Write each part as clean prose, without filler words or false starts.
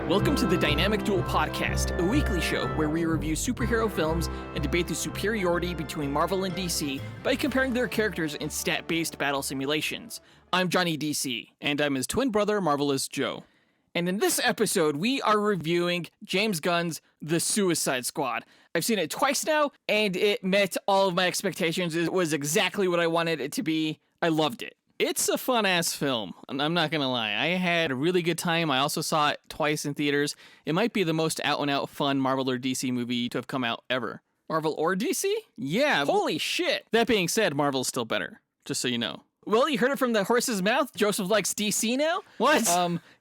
Welcome to the Dynamic Duel Podcast, a weekly show where we review superhero films and debate the superiority between Marvel and DC by comparing their characters in stat-based battle simulations. I'm Johnny DC. And I'm his twin brother, Marvelous Joe. And in this episode, we are reviewing James Gunn's The Suicide Squad. I've seen it twice now, and it met all of my expectations. It was exactly what I wanted it to be. I loved it. It's a fun-ass film. I'm not gonna lie. I had a really good time. I also saw it twice in theaters. It might be the most out-and-out fun Marvel or DC movie to have come out ever. Marvel or DC? Yeah. Holy shit. That being said, Marvel's still better, just so you know. Well, you heard it from the horse's mouth. Joseph likes DC now. What?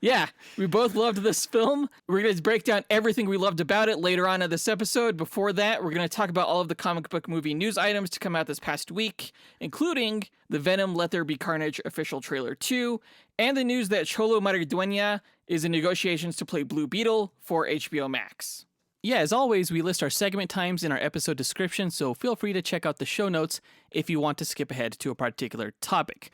Yeah, we both loved this film. We're going to break down everything we loved about it later on in this episode. Before that, we're going to talk about all of the comic book movie news items to come out this past week, including the Venom Let There Be Carnage official trailer 2, and the news that Xolo Maridueña is in negotiations to play Blue Beetle for HBO Max. Yeah, as always, we list our segment times in our episode description, so feel free to check out the show notes if you want to skip ahead to a particular topic.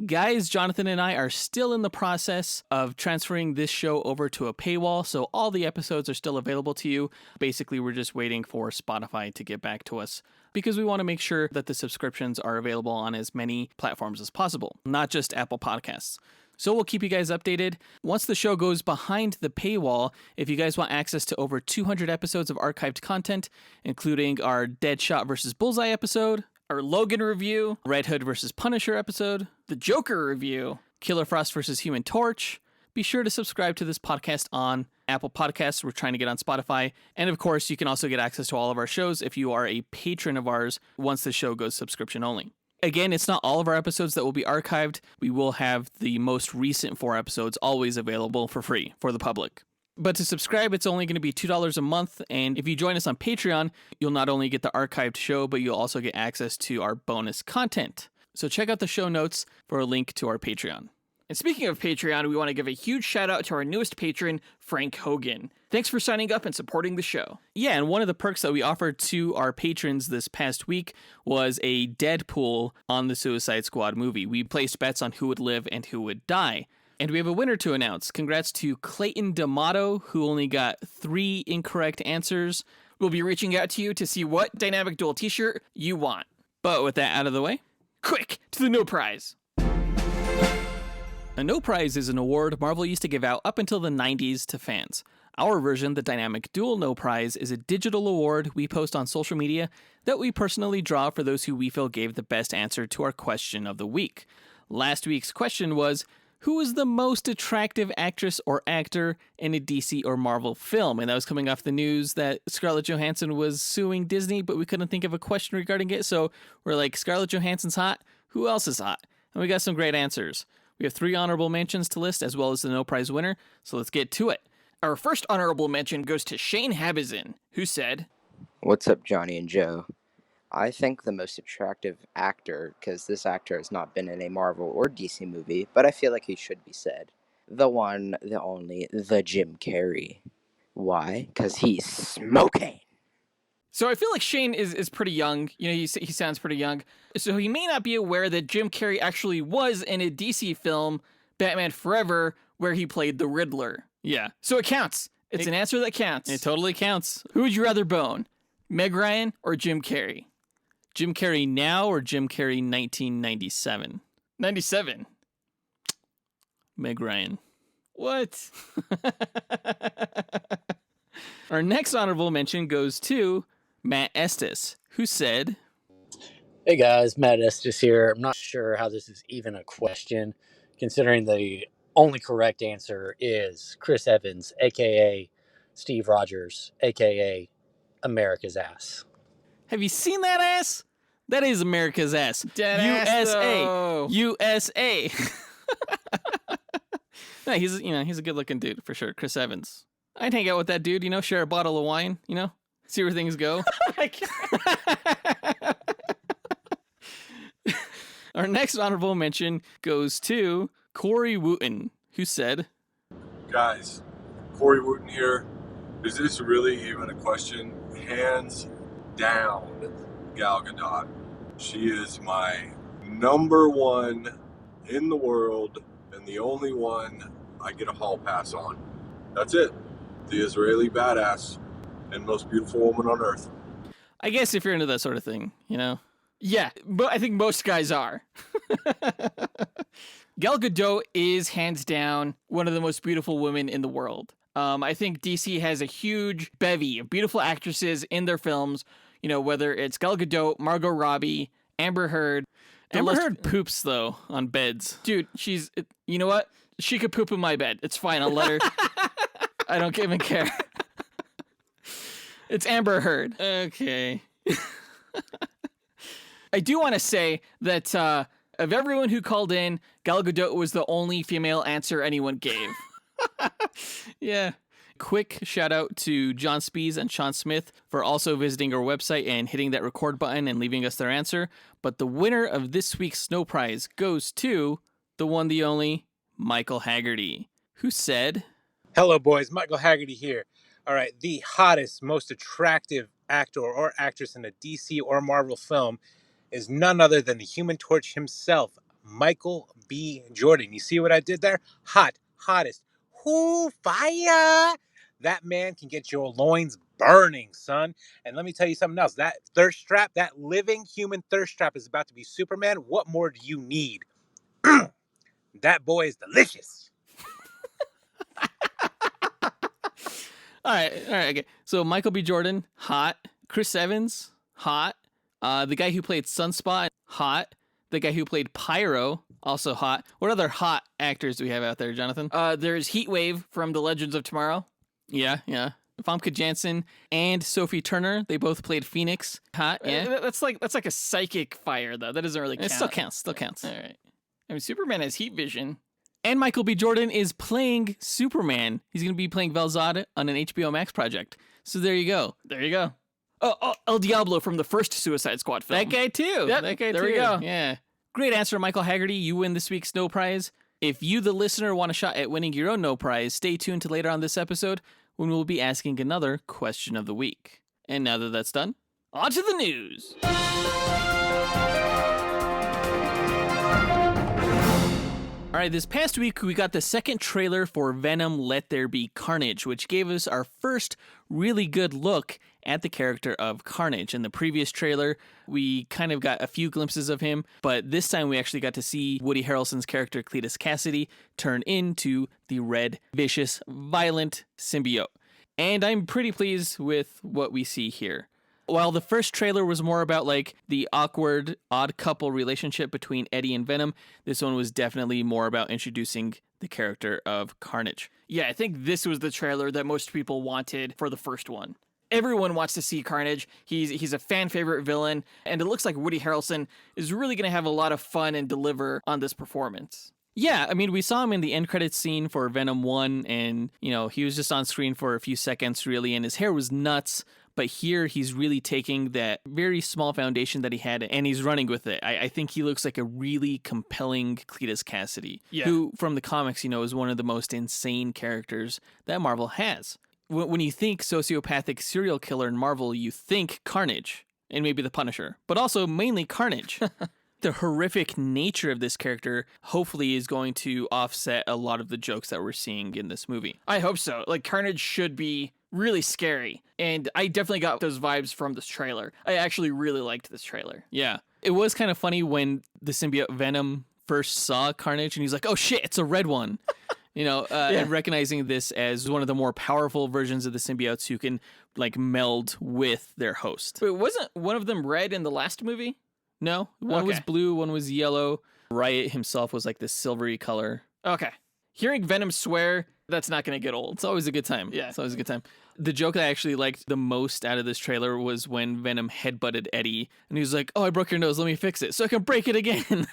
Guys, Jonathan and I are still in the process of transferring this show over to a paywall, so all the episodes are still available to you. Basically, we're just waiting for Spotify to get back to us because we want to make sure that the subscriptions are available on as many platforms as possible, not just Apple Podcasts. So we'll keep you guys updated. Once the show goes behind the paywall, if you guys want access to over 200 episodes of archived content, including our Deadshot vs. Bullseye episode, our Logan review, Red Hood vs. Punisher episode, the Joker review, Killer Frost vs. Human Torch, be sure to subscribe to this podcast on Apple Podcasts. We're trying to get on Spotify. And of course, you can also get access to all of our shows if you are a patron of ours once the show goes subscription only. Again, it's not all of our episodes that will be archived. We will have the most recent 4 episodes always available for free for the public. But to subscribe, it's only going to be $2 a month. And if you join us on Patreon, you'll not only get the archived show, but you'll also get access to our bonus content. So check out the show notes for a link to our Patreon. And speaking of Patreon, we want to give a huge shout out to our newest patron, Frank Hogan. Thanks for signing up and supporting the show. Yeah, and one of the perks that we offered to our patrons this past week was a Deadpool on the Suicide Squad movie. We placed bets on who would live and who would die. And we have a winner to announce. Congrats to Clayton D'Amato, who only got 3 incorrect answers. We'll be reaching out to you to see what Dynamic Duel t-shirt you want. But with that out of the way, quick to the No Prize. A No Prize is an award Marvel used to give out up until the 90s to fans. Our version, the Dynamic Duel No Prize, is a digital award we post on social media that we personally draw for those who we feel gave the best answer to our question of the week. Last week's question was, who is the most attractive actress or actor in a DC or Marvel film? And that was coming off the news that Scarlett Johansson was suing Disney, but we couldn't think of a question regarding it. So we're like, Scarlett Johansson's hot. Who else is hot? And we got some great answers. We have 3 honorable mentions to list, as well as the No Prize winner. So let's get to it. Our first honorable mention goes to Shane Habizin, who said, "What's up, Johnny and Joe? I think the most attractive actor, because this actor has not been in a Marvel or DC movie, but I feel like he should be said. The one, the only, the Jim Carrey. Why? Because he's smoking." So I feel like Shane is pretty young. You know, he sounds pretty young. So he may not be aware that Jim Carrey actually was in a DC film, Batman Forever, where he played the Riddler. Yeah. So it counts. It's an answer that counts. It totally counts. Who would you rather bone? Meg Ryan or Jim Carrey? Jim Carrey now or Jim Carrey 1997? 97. Meg Ryan. What? Our next honorable mention goes to Matt Estes, who said, "Hey guys, Matt Estes here. I'm not sure how this is even a question, considering the only correct answer is Chris Evans, a.k.a. Steve Rogers, a.k.a. America's ass." Have you seen that ass? That is America's ass. Dead USA. ass, USA. No, he's a good-looking dude, for sure. Chris Evans. I'd hang out with that dude, share a bottle of wine, see where things go. Our next honorable mention goes to Corey Wooten, who said, "Guys, Corey Wooten here. Is this really even a question? Hands down, Gal Gadot. She is my number 1 in the world and the only one I get a hall pass on. That's it. the Israeli badass and most beautiful woman on earth. I guess if you're into that sort of thing, you know? Yeah, but I think most guys are. Gal Gadot is hands down one of the most beautiful women in the world. I think DC has a huge bevy of beautiful actresses in their films, you know, whether it's Gal Gadot, Margot Robbie, Amber Heard. Amber Heard poops, though, on beds. Dude, you know what? She could poop in my bed. It's fine. I'll let her. I don't even care. It's Amber Heard. Okay. I do want to say that of everyone who called in, Gal Gadot was the only female answer anyone gave. Yeah. Quick shout out to John Speas and Sean Smith for also visiting our website and hitting that record button and leaving us their answer. But the winner of this week's Snow Prize goes to the one, the only, Michael Haggerty, who said, Hello, boys. Michael Haggerty here. All right, the hottest, most attractive actor or actress in a DC or Marvel film is none other than the Human Torch himself, Michael B. Jordan. You see what I did there? Hottest. Whoo, fire! That man can get your loins burning, son. And let me tell you something else. That thirst trap, that living human thirst trap is about to be Superman. What more do you need? That boy is delicious. All right, okay. So Michael B. Jordan, hot. Chris Evans, hot. The guy who played Sunspot, hot. The guy who played Pyro, also hot. What other hot actors do we have out there, Jonathan? There's Heatwave from The Legends of Tomorrow. Yeah. Famke Janssen and Sophie Turner, they both played Phoenix. Hot, yeah. That's like a psychic fire, though. That doesn't really count. It still counts. All right. I mean, Superman has heat vision. And Michael B. Jordan is playing Superman. He's going to be playing Val-Zod on an HBO Max project. So there you go. There you go. Oh, El Diablo from the first Suicide Squad film. That guy too. Yep, That guy there too. we go. Yeah. Great answer, Michael Haggerty. You win this week's No Prize. If you, the listener, want a shot at winning your own No Prize, stay tuned to later on this episode when we'll be asking another question of the week. And now that that's done, on to the news. All right, this past week, we got the second trailer for Venom Let There Be Carnage, which gave us our first really good look at the character of Carnage. In the previous trailer, we kind of got a few glimpses of him, but this time we actually got to see Woody Harrelson's character Cletus Cassidy turn into the red, vicious, violent symbiote. And I'm pretty pleased with what we see here. While the first trailer was more about like the awkward, odd couple relationship between Eddie and Venom, this one was definitely more about introducing the character of Carnage. Yeah, I think this was the trailer that most people wanted for the first one. Everyone wants to see Carnage. He's a fan favorite villain, and it looks like Woody Harrelson is really going to have a lot of fun and deliver on this performance. Yeah, I mean, we saw him in the end credits scene for Venom 1, and, you know, he was just on screen for a few seconds, really, and his hair was nuts. But here, he's really taking that very small foundation that he had, and he's running with it. I think he looks like a really compelling Cletus Cassidy, who, from the comics, you know, is one of the most insane characters that Marvel has. When you think sociopathic serial killer in Marvel, you think Carnage, and maybe the Punisher, but also mainly Carnage. The horrific nature of this character hopefully is going to offset a lot of the jokes that we're seeing in this movie. I hope so. Like, Carnage should be really scary, and I definitely got those vibes from this trailer. I actually really liked this trailer. Yeah. It was kind of funny when the symbiote Venom first saw Carnage, and he's like, oh shit, it's a red one. You know, and recognizing this as one of the more powerful versions of the symbiotes who can, like, meld with their host. But wasn't one of them red in the last movie? No, one was blue, one was yellow. Riot himself was like this silvery color. Okay. Hearing Venom swear, that's not going to get old. It's always a good time. Yeah. It's always a good time. The joke I actually liked the most out of this trailer was when Venom headbutted Eddie, and he was like, oh, I broke your nose, let me fix it, so I can break it again.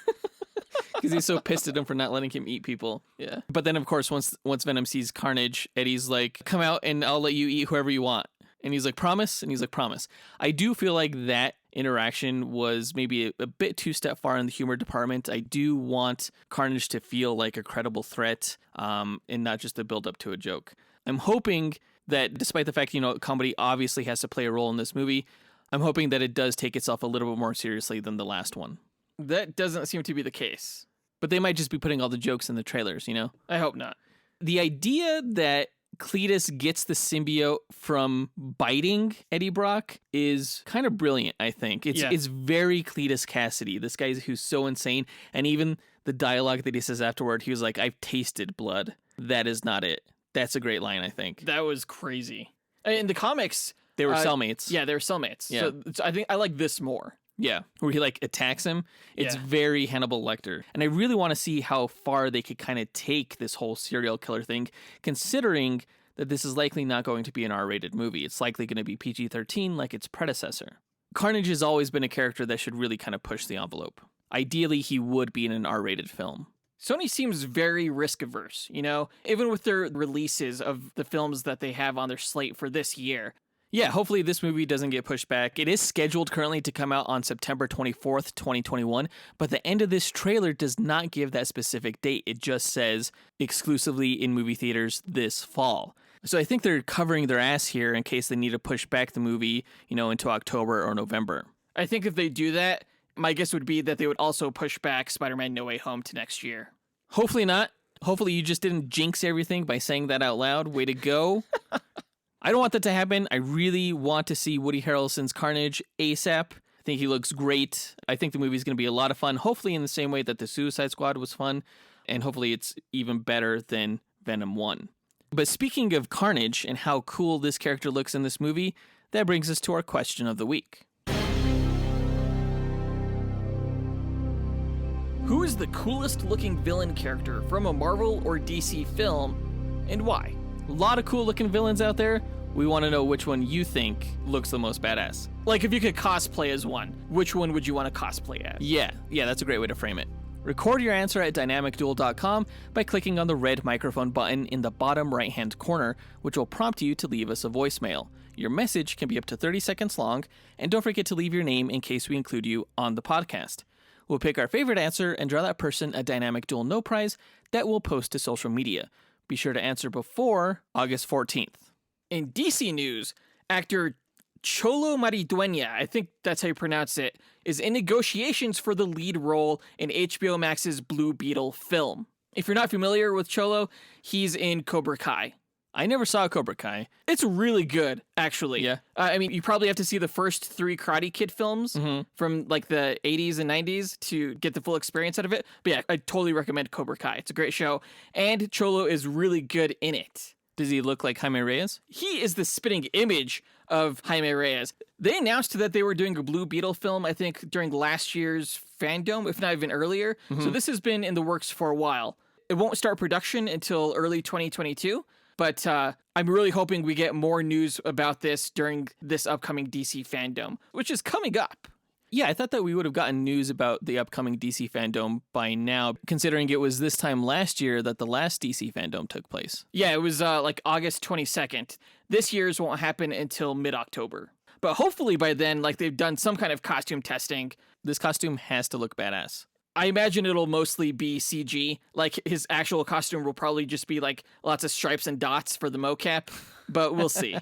Because he's so pissed at him for not letting him eat people. Yeah. But then, of course, once Venom sees Carnage, Eddie's like, come out and I'll let you eat whoever you want. And he's like, promise? And he's like, promise. I do feel like that interaction was maybe a bit too step far in the humor department. I do want Carnage to feel like a credible threat, and not just a build up to a joke. I'm hoping that despite the fact, you know, comedy obviously has to play a role in this movie, I'm hoping that it does take itself a little bit more seriously than the last one. That doesn't seem to be the case. But they might just be putting all the jokes in the trailers, you know? I hope not. The idea that Cletus gets the symbiote from biting Eddie Brock is kind of brilliant, I think. It's very Cletus Cassidy. This guy who's so insane. And even the dialogue that he says afterward, he was like, I've tasted blood. That is not it. That's a great line, I think. That was crazy. In the comics... They were cellmates. Yeah, they were cellmates. Yeah. So I think I like this more. Yeah, where he like attacks him. It's very Hannibal Lecter. And I really want to see how far they could kind of take this whole serial killer thing, considering that this is likely not going to be an R-rated movie. It's likely going to be PG-13 like its predecessor. Carnage has always been a character that should really kind of push the envelope. Ideally, he would be in an R-rated film. Sony seems very risk-averse, you know? Even with their releases of the films that they have on their slate for this year. Yeah, hopefully this movie doesn't get pushed back. It is scheduled currently to come out on September 24th, 2021, but the end of this trailer does not give that specific date. It just says exclusively in movie theaters this fall. So I think they're covering their ass here in case they need to push back the movie, into October or November. I think if they do that, my guess would be that they would also push back Spider-Man No Way Home to next year. Hopefully not. Hopefully you just didn't jinx everything by saying that out loud. Way to go. I don't want that to happen. I really want to see Woody Harrelson's Carnage ASAP. I think he looks great. I think the movie's going to be a lot of fun, hopefully in the same way that the Suicide Squad was fun, and hopefully it's even better than Venom 1. But speaking of Carnage and how cool this character looks in this movie, that brings us to our question of the week. Who is the coolest looking villain character from a Marvel or DC film, and why? A lot of cool looking villains out there. We want to know which one you think looks the most badass. Like if you could cosplay as one, which one would you want to cosplay as? Yeah, that's a great way to frame it. Record your answer at dynamicduel.com by clicking on the red microphone button in the bottom right-hand corner, which will prompt you to leave us a voicemail. Your message can be up to 30 seconds long, and don't forget to leave your name in case we include you on the podcast. We'll pick our favorite answer and draw that person a Dynamic Duel No Prize that we'll post to social media. Be sure to answer before August 14th. In DC news, actor Xolo Maridueña, I think that's how you pronounce it, is in negotiations for the lead role in HBO Max's Blue Beetle film. If you're not familiar with Xolo, he's in Cobra Kai. I never saw Cobra Kai. It's really good, actually. Yeah. You probably have to see the first 3 Karate Kid films from like the 80s and 90s to get the full experience out of it. But yeah, I totally recommend Cobra Kai. It's a great show. And Xolo is really good in it. Does he look like Jaime Reyes? He is the spitting image of Jaime Reyes. They announced that they were doing a Blue Beetle film, I think, during last year's Fandom, if not even earlier. So this has been in the works for a while. It won't start production until early 2022. But I'm really hoping we get more news about this during this upcoming DC Fandom, which is coming up. Yeah, I thought that we would have gotten news about the upcoming DC Fandom by now, considering it was this time last year that the last DC Fandom took place. Yeah, it was like August 22nd. This year's won't happen until mid-October. But hopefully by then, like they've done some kind of costume testing. This costume has to look badass. I imagine it'll mostly be CG. Like his actual costume will probably just be like lots of stripes and dots for the mocap, but we'll see.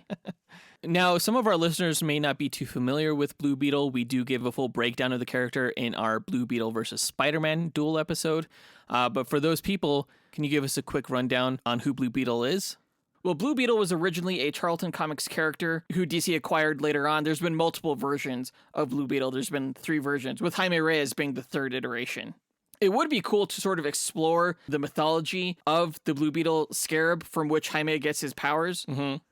Now, some of our listeners may not be too familiar with Blue Beetle. We do give a full breakdown of the character in our Blue Beetle versus Spider-Man duel episode. But for those people, can you give us a quick rundown on who Blue Beetle is? Well, Blue Beetle was originally a Charlton Comics character who DC acquired later on. There's been multiple versions of Blue Beetle. There's been 3 versions, with Jaime Reyes being the 3rd iteration. It would be cool to sort of explore the mythology of the Blue Beetle scarab from which Jaime gets his powers.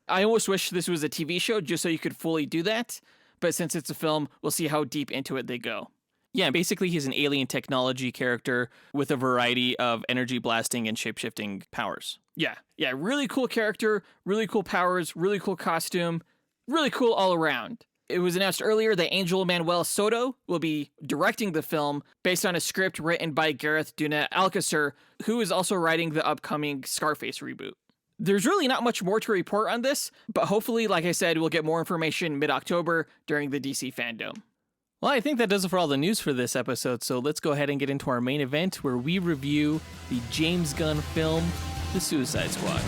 I almost wish this was a TV show just so you could fully do that. But since it's a film, we'll see how deep into it they go. Yeah, basically he's an alien technology character with a variety of energy blasting and shape-shifting powers. Yeah, really cool character, really cool powers, really cool costume, really cool all around. It was announced earlier that Angel Manuel Soto will be directing the film based on a script written by Gareth Duna Alcacer, who is also writing the upcoming Scarface reboot. There's really not much more to report on this, but hopefully, like I said, we'll get more information mid-October during the DC Fandom. Well, I think that does it for all the news for this episode, so let's go ahead and get into our main event where we review the James Gunn film, The Suicide Squad.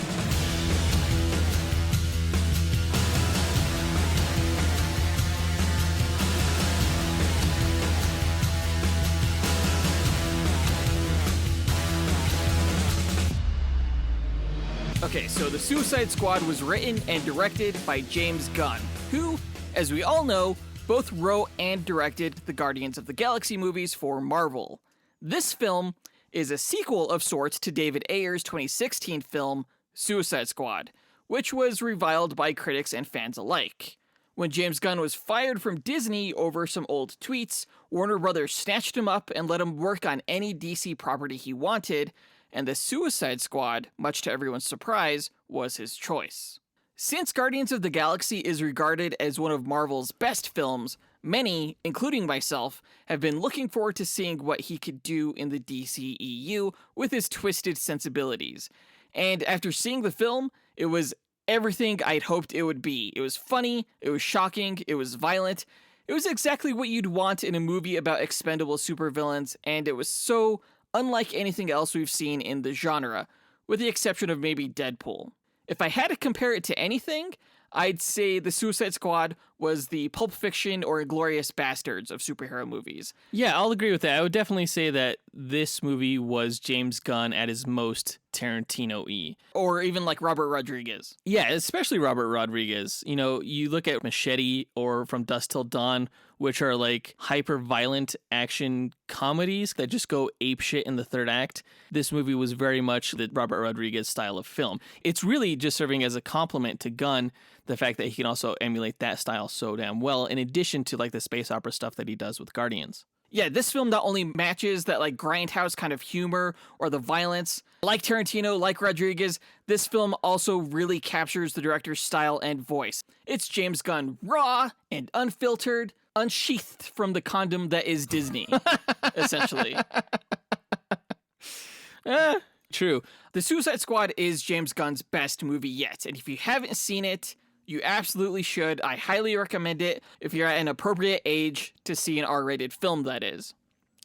Okay, so The Suicide Squad was written and directed by James Gunn, who, as we all know, both wrote and directed the Guardians of the Galaxy movies for Marvel. This film is a sequel of sorts to David Ayer's 2016 film, Suicide Squad, which was reviled by critics and fans alike. When James Gunn was fired from Disney over some old tweets, Warner Brothers snatched him up and let him work on any DC property he wanted, and The Suicide Squad, much to everyone's surprise, was his choice. Since Guardians of the Galaxy is regarded as one of Marvel's best films, many, including myself, have been looking forward to seeing what he could do in the DCEU with his twisted sensibilities. And after seeing the film, it was everything I'd hoped it would be. It was funny, it was shocking, it was violent. It was exactly what you'd want in a movie about expendable supervillains, and it was so unlike anything else we've seen in the genre, with the exception of maybe Deadpool. If I had to compare it to anything, I'd say The Suicide Squad was the Pulp Fiction or Inglourious Bastards of superhero movies. Yeah, I'll agree with that. I would definitely say that this movie was James Gunn at his most Tarantino-y. Or even like Robert Rodriguez. Yeah, especially Robert Rodriguez. You know, you look at Machete or From Dusk Till Dawn, which are like hyper-violent action comedies that just go apeshit in the third act. This movie was very much the Robert Rodriguez style of film. It's really just serving as a compliment to Gunn, the fact that he can also emulate that style so damn well, in addition to like the space opera stuff that he does with Guardians. Yeah, this film not only matches that like grindhouse kind of humor or the violence, like Tarantino, like Rodriguez, this film also really captures the director's style and voice. It's James Gunn raw and unfiltered, unsheathed from the condom that is Disney, essentially. True. The Suicide Squad is James Gunn's best movie yet, and if you haven't seen it, you absolutely should. I highly recommend it if you're at an appropriate age to see an R-rated film, that is.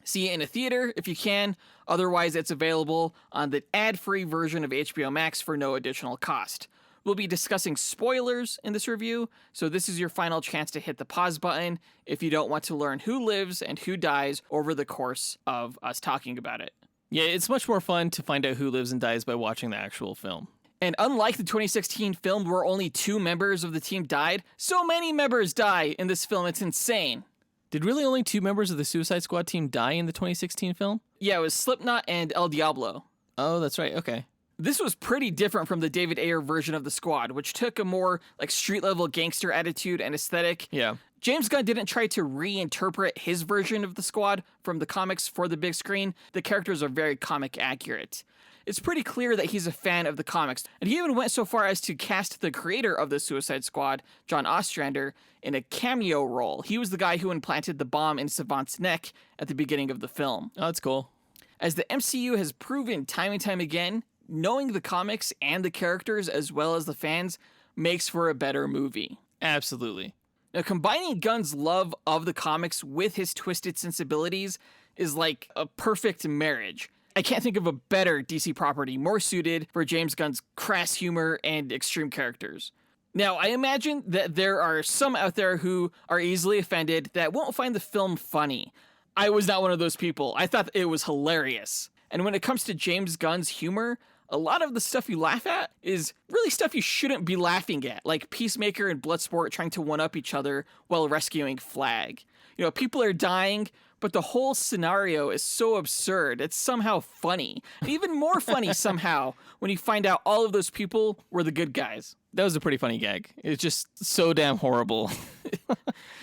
See it in a theater if you can, otherwise it's available on the ad-free version of HBO Max for no additional cost. We'll be discussing spoilers in this review, so this is your final chance to hit the pause button if you don't want to learn who lives and who dies over the course of us talking about it. Yeah, it's much more fun to find out who lives and dies by watching the actual film. And unlike the 2016 film where only 2 members of the team died, so many members die in this film, it's insane. Did really only 2 members of the Suicide Squad team die in the 2016 film? Yeah, it was Slipknot and El Diablo. Oh, that's right, okay. This was pretty different from the David Ayer version of the squad, which took a more like street-level gangster attitude and aesthetic. Yeah. James Gunn didn't try to reinterpret his version of the squad from the comics for the big screen. The characters are very comic accurate. It's pretty clear that he's a fan of the comics, and he even went so far as to cast the creator of the Suicide Squad, John Ostrander, in a cameo role. He was the guy who implanted the bomb in Savant's neck at the beginning of the film. Oh, that's cool. As the MCU has proven time and time again, knowing the comics and the characters as well as the fans makes for a better movie. Absolutely. Now, combining Gunn's love of the comics with his twisted sensibilities is like a perfect marriage. I can't think of a better DC property more suited for James Gunn's crass humor and extreme characters. Now, I imagine that there are some out there who are easily offended that won't find the film funny. I was not one of those people. I thought it was hilarious. And when it comes to James Gunn's humor, a lot of the stuff you laugh at is really stuff you shouldn't be laughing at, like Peacemaker and Bloodsport trying to one-up each other while rescuing Flag. You know, people are dying, but the whole scenario is so absurd, it's somehow funny. And even more funny somehow when you find out all of those people were the good guys. That was a pretty funny gag. It's just so damn horrible.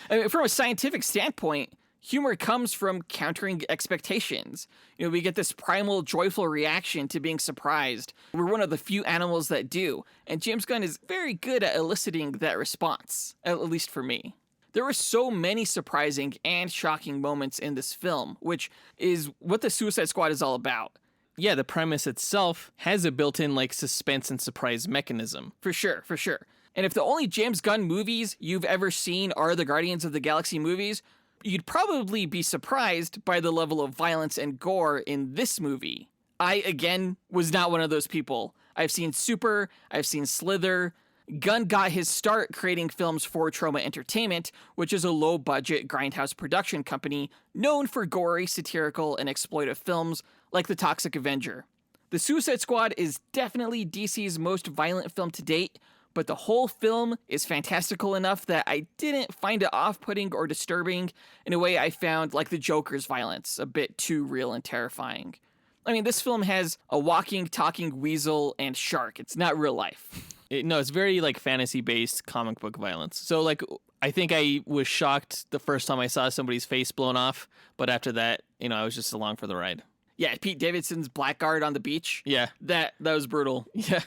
I mean, from a scientific standpoint, humor comes from countering expectations. You know, we get this primal, joyful reaction to being surprised. We're one of the few animals that do, and James Gunn is very good at eliciting that response, at least for me. There were so many surprising and shocking moments in this film, which is what the Suicide Squad is all about. Yeah, the premise itself has a built-in, like, suspense and surprise mechanism. For sure, for sure. And if the only James Gunn movies you've ever seen are the Guardians of the Galaxy movies, you'd probably be surprised by the level of violence and gore in this movie. I, again, was not one of those people. I've seen Super, I've seen Slither. Gunn got his start creating films for Troma Entertainment, which is a low-budget grindhouse production company known for gory, satirical, and exploitive films like The Toxic Avenger. The Suicide Squad is definitely DC's most violent film to date, but the whole film is fantastical enough that I didn't find it off-putting or disturbing in a way I found, like, the Joker's violence, a bit too real and terrifying. I mean, this film has a walking, talking weasel and shark. It's not real life. No, it's very, like, fantasy-based comic book violence. So, like, I think I was shocked the first time I saw somebody's face blown off, but after that, I was just along for the ride. Yeah, Pete Davidson's blackguard on the beach. Yeah. That was brutal. Yeah.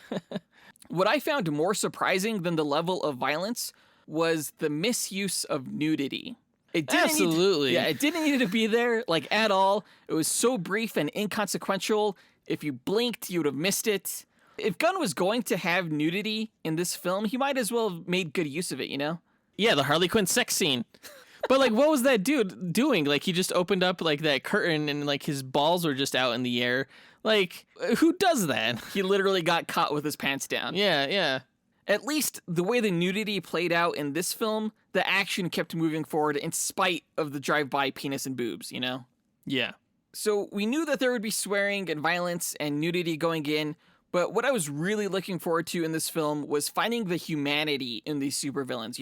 What I found more surprising than the level of violence was the misuse of nudity. It didn't Absolutely. It didn't need to be there, like, at all. It was so brief and inconsequential. If you blinked, you would have missed it. If Gunn was going to have nudity in this film, he might as well have made good use of it, Yeah, the Harley Quinn sex scene. But, like, what was that dude doing? Like, he just opened up, like, that curtain and, like, his balls were just out in the air. Like, who does that? He literally got caught with his pants down. Yeah. At least the way the nudity played out in this film, the action kept moving forward in spite of the drive-by penis and boobs, Yeah. So we knew that there would be swearing and violence and nudity going in, but what I was really looking forward to in this film was finding the humanity in these supervillains,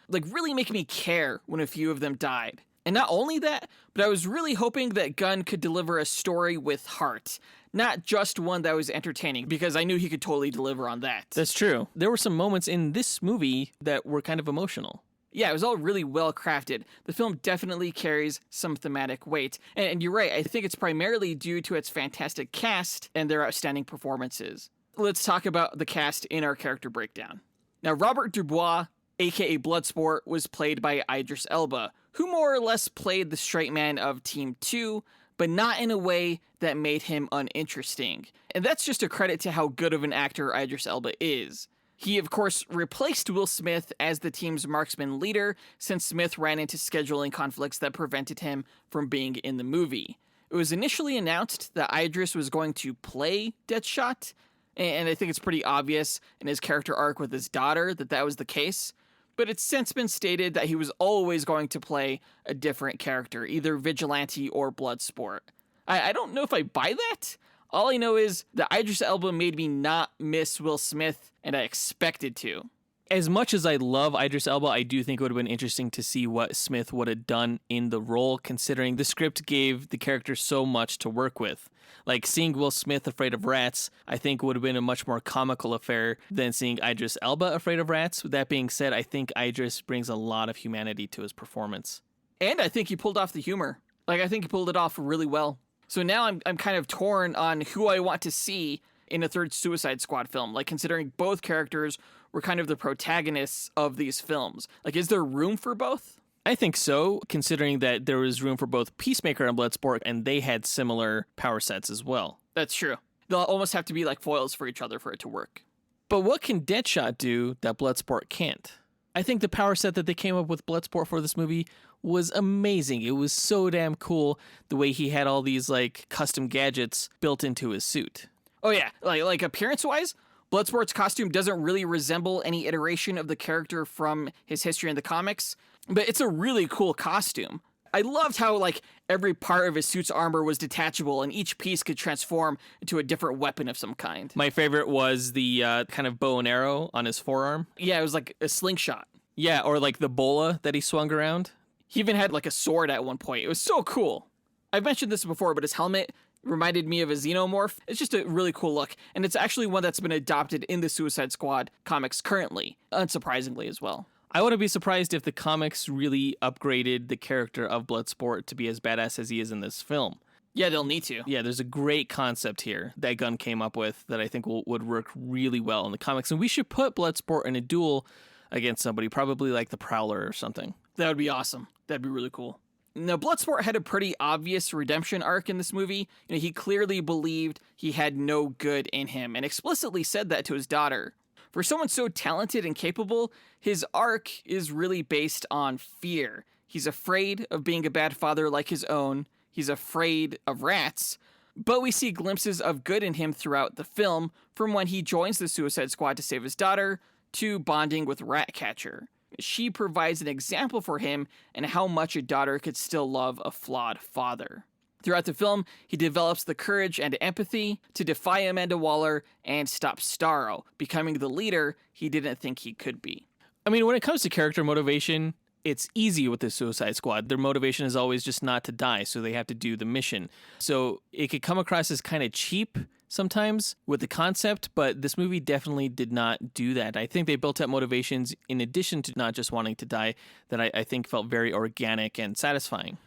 Like, really making me care when a few of them died. And not only that, but I was really hoping that Gunn could deliver a story with heart, not just one that was entertaining, because I knew he could totally deliver on that. That's true. There were some moments in this movie that were kind of emotional. Yeah, it was all really well crafted. The film definitely carries some thematic weight. And you're right, I think it's primarily due to its fantastic cast and their outstanding performances. Let's talk about the cast in our character breakdown. Now, Robert Dubois, aka Bloodsport, was played by Idris Elba, who more or less played the straight man of Team 2, but not in a way that made him uninteresting. And that's just a credit to how good of an actor Idris Elba is. He, of course, replaced Will Smith as the team's marksman leader, since Smith ran into scheduling conflicts that prevented him from being in the movie. It was initially announced that Idris was going to play Deadshot, and I think it's pretty obvious in his character arc with his daughter that was the case. But it's since been stated that he was always going to play a different character, either Vigilante or Bloodsport. I don't know if I buy that. All I know is that Idris Elba made me not miss Will Smith, and I expected to. As much as I love Idris Elba, I do think it would have been interesting to see what Smith would have done in the role, considering the script gave the character so much to work with. Like, seeing Will Smith afraid of rats, I think would have been a much more comical affair than seeing Idris Elba afraid of rats. With that being said, I think Idris brings a lot of humanity to his performance. And I think he pulled off the humor. Like, I think he pulled it off really well. So now I'm kind of torn on who I want to see in a third Suicide Squad film, like, considering both characters were kind of the protagonists of these films. Like, is there room for both? I think so, considering that there was room for both Peacemaker and Bloodsport, and they had similar power sets as well. That's true. They'll almost have to be like foils for each other for it to work. But what can Deadshot do that Bloodsport can't? I think the power set that they came up with Bloodsport for this movie was amazing. It was so damn cool the way he had all these, like, custom gadgets built into his suit. Oh yeah, like appearance-wise, Bloodsport's costume doesn't really resemble any iteration of the character from his history in the comics, but it's a really cool costume. I loved how, like, every part of his suit's armor was detachable and each piece could transform into a different weapon of some kind. My favorite was the kind of bow and arrow on his forearm. Yeah, it was like a slingshot. Yeah, or like the bola that he swung around. He even had like a sword at one point. It was so cool. I've mentioned this before, but his helmet reminded me of a xenomorph. It's just a really cool look, and it's actually one that's been adopted in the Suicide Squad comics currently, unsurprisingly as well. I wouldn't be surprised if the comics really upgraded the character of Bloodsport to be as badass as he is in this film. Yeah, they'll need to. Yeah, there's a great concept here that Gunn came up with that I think would work really well in the comics, and we should put Bloodsport in a duel against somebody, probably like the Prowler or something. That would be awesome. That'd be really cool. Now, Bloodsport had a pretty obvious redemption arc in this movie. He clearly believed he had no good in him and explicitly said that to his daughter. For someone so talented and capable, his arc is really based on fear. He's afraid of being a bad father like his own. He's afraid of rats. But we see glimpses of good in him throughout the film, from when he joins the Suicide Squad to save his daughter, to bonding with Ratcatcher. She provides an example for him and how much a daughter could still love a flawed father. Throughout the film, he develops the courage and empathy to defy Amanda Waller and stop Starro, becoming the leader he didn't think he could be. I mean, when it comes to character motivation, it's easy with the Suicide Squad. Their motivation is always just not to die, so they have to do the mission. So it could come across as kind of cheap sometimes with the concept, but this movie definitely did not do that. I think they built up motivations in addition to not just wanting to die that I think felt very organic and satisfying.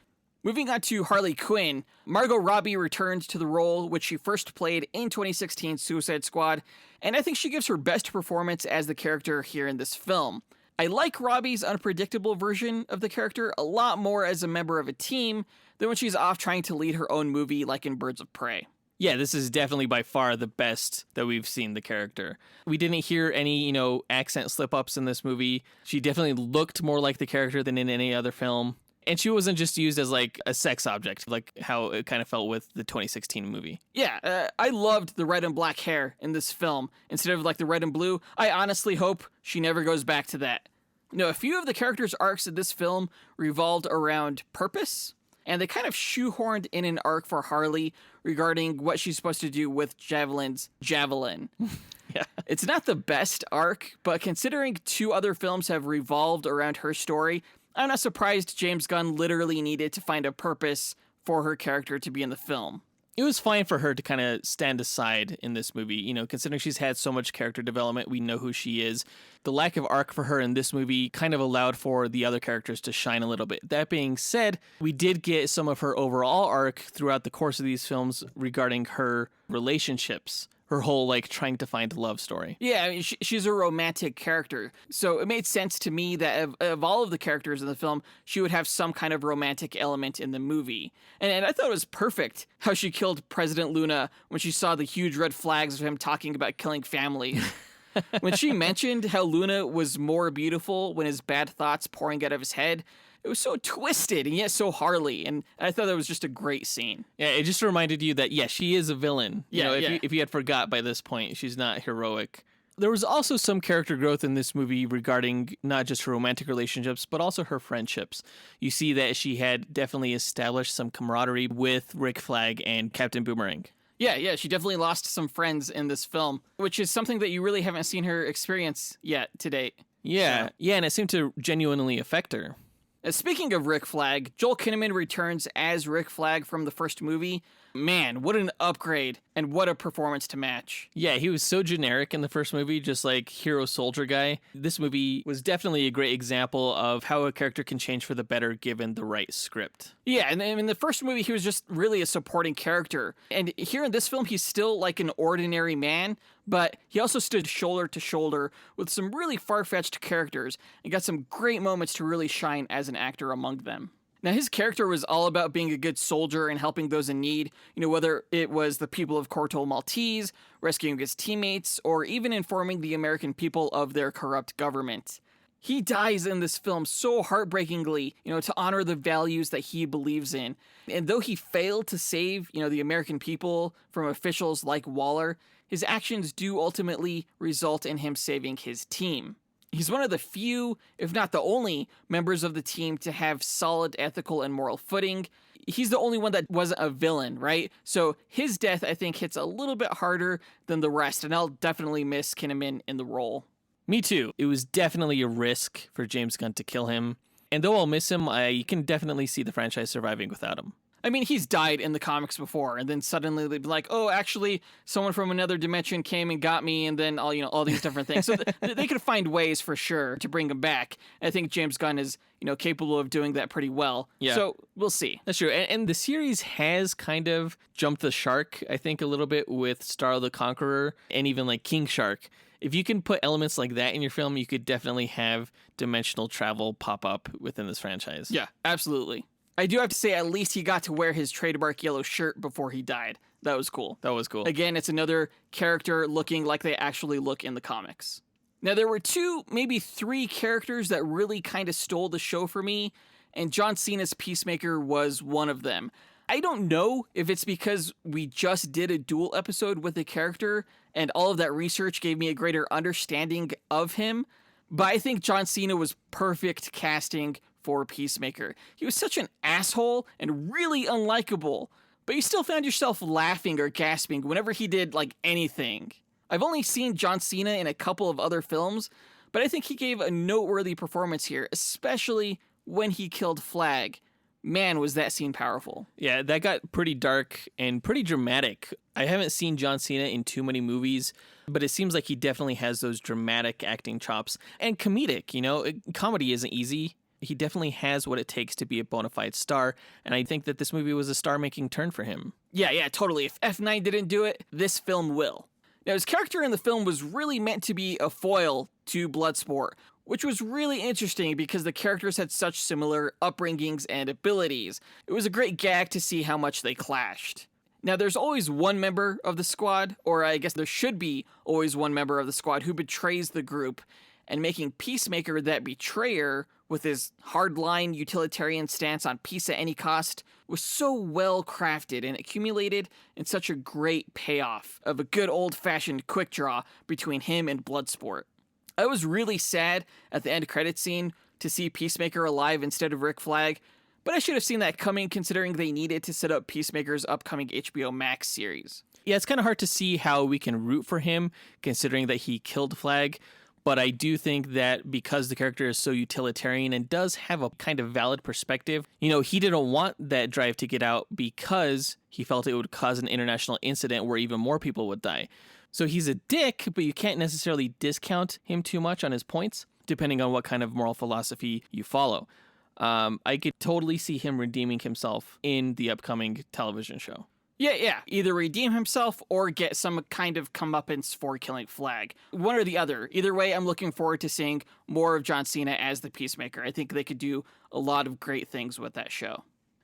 Moving on to Harley Quinn, Margot Robbie returned to the role which she first played in 2016 Suicide Squad, and I think she gives her best performance as the character here in this film. I like Robbie's unpredictable version of the character a lot more as a member of a team than when she's off trying to lead her own movie like in Birds of Prey. Yeah, this is definitely by far the best that we've seen the character. We didn't hear any, accent slip-ups in this movie. She definitely looked more like the character than in any other film. And she wasn't just used as like a sex object, like how it kind of felt with the 2016 movie. Yeah, I loved the red and black hair in this film. Instead of like the red and blue, I honestly hope she never goes back to that. A few of the characters' arcs in this film revolved around purpose, and they kind of shoehorned in an arc for Harley regarding what she's supposed to do with Javelin's javelin. Yeah. It's not the best arc, but considering 2 other films have revolved around her story, I'm not surprised James Gunn literally needed to find a purpose for her character to be in the film. It was fine for her to kind of stand aside in this movie, considering she's had so much character development, we know who she is. The lack of arc for her in this movie kind of allowed for the other characters to shine a little bit. That being said, we did get some of her overall arc throughout the course of these films regarding her relationships. Her whole, trying to find a love story. Yeah, I mean, she's a romantic character. So it made sense to me that of all of the characters in the film, she would have some kind of romantic element in the movie. And I thought it was perfect how she killed President Luna when she saw the huge red flags of him talking about killing family. When she mentioned how Luna was more beautiful when his bad thoughts pouring out of his head, it was so twisted and yet so Harley, and I thought that was just a great scene. Yeah, it just reminded you that, she is a villain. Yeah, if you had forgot by this point, she's not heroic. There was also some character growth in this movie regarding not just her romantic relationships, but also her friendships. You see that she had definitely established some camaraderie with Rick Flag and Captain Boomerang. Yeah, she definitely lost some friends in this film, which is something that you really haven't seen her experience yet to date. Yeah, and it seemed to genuinely affect her. Speaking of Rick Flag, Joel Kinnaman returns as Rick Flag from the first movie. Man, what an upgrade, and what a performance to match. Yeah, he was so generic in the first movie, just like hero soldier guy. This movie was definitely a great example of how a character can change for the better given the right script. Yeah, and in the first movie, he was just really a supporting character. And here in this film, he's still like an ordinary man, but he also stood shoulder to shoulder with some really far-fetched characters and got some great moments to really shine as an actor among them. Now, his character was all about being a good soldier and helping those in need, whether it was the people of Corto Maltese, rescuing his teammates, or even informing the American people of their corrupt government. He dies in this film so heartbreakingly, to honor the values that he believes in. And though he failed to save, the American people from officials like Waller, his actions do ultimately result in him saving his team. He's one of the few, if not the only, members of the team to have solid ethical and moral footing. He's the only one that wasn't a villain, right? So his death, I think, hits a little bit harder than the rest, and I'll definitely miss Kinnaman in the role. Me too. It was definitely a risk for James Gunn to kill him. And though I'll miss him, I can definitely see the franchise surviving without him. I mean, he's died in the comics before, and then suddenly they'd be like, oh, actually, someone from another dimension came and got me, and then all these different things. So they could find ways for sure to bring him back. I think James Gunn is, capable of doing that pretty well. Yeah. So we'll see. That's true. And the series has kind of jumped the shark, I think, a little bit with Starro the Conqueror and even like King Shark. If you can put elements like that in your film, you could definitely have dimensional travel pop up within this franchise. Yeah, absolutely. I do have to say, at least he got to wear his trademark yellow shirt before he died. That was cool. That was cool. Again, it's another character looking like they actually look in the comics. Now, there were 2, maybe 3 characters that really kind of stole the show for me, and John Cena's Peacemaker was one of them. I don't know if it's because we just did a dual episode with the character, and all of that research gave me a greater understanding of him, but I think John Cena was perfect casting for Peacemaker. He was such an asshole and really unlikable, but you still found yourself laughing or gasping whenever he did, like, anything. I've only seen John Cena in a couple of other films, but I think he gave a noteworthy performance here, especially when he killed Flag. Man, was that scene powerful. Yeah, that got pretty dark and pretty dramatic. I haven't seen John Cena in too many movies, but it seems like he definitely has those dramatic acting chops and comedic, you know, comedy isn't easy. He definitely has what it takes to be a bona fide star, and I think that this movie was a star-making turn for him. Yeah, totally. If F9 didn't do it, this film will. Now, his character in the film was really meant to be a foil to Bloodsport, which was really interesting because the characters had such similar upbringings and abilities. It was a great gag to see how much they clashed. Now, there's always one member of the squad, or I guess there should be always one member of the squad who betrays the group, and making Peacemaker that betrayer with his hardline utilitarian stance on peace at any cost was so well crafted and accumulated in such a great payoff of a good old-fashioned quick draw between him and Bloodsport. I was really sad at the end credit scene to see Peacemaker alive instead of Rick Flag, but I should have seen that coming considering they needed to set up Peacemaker's upcoming HBO Max series. Yeah, it's kind of hard to see how we can root for him considering that he killed Flag, but I do think that because the character is so utilitarian and does have a kind of valid perspective, you know, he didn't want that drive to get out because he felt it would cause an international incident where even more people would die. So he's a dick, but you can't necessarily discount him too much on his points, depending on what kind of moral philosophy you follow. I could totally see him redeeming himself in the upcoming television show. Yeah. Either redeem himself or get some kind of comeuppance for killing Flag. One or the other. Either way, I'm looking forward to seeing more of John Cena as the Peacemaker. I think they could do a lot of great things with that show.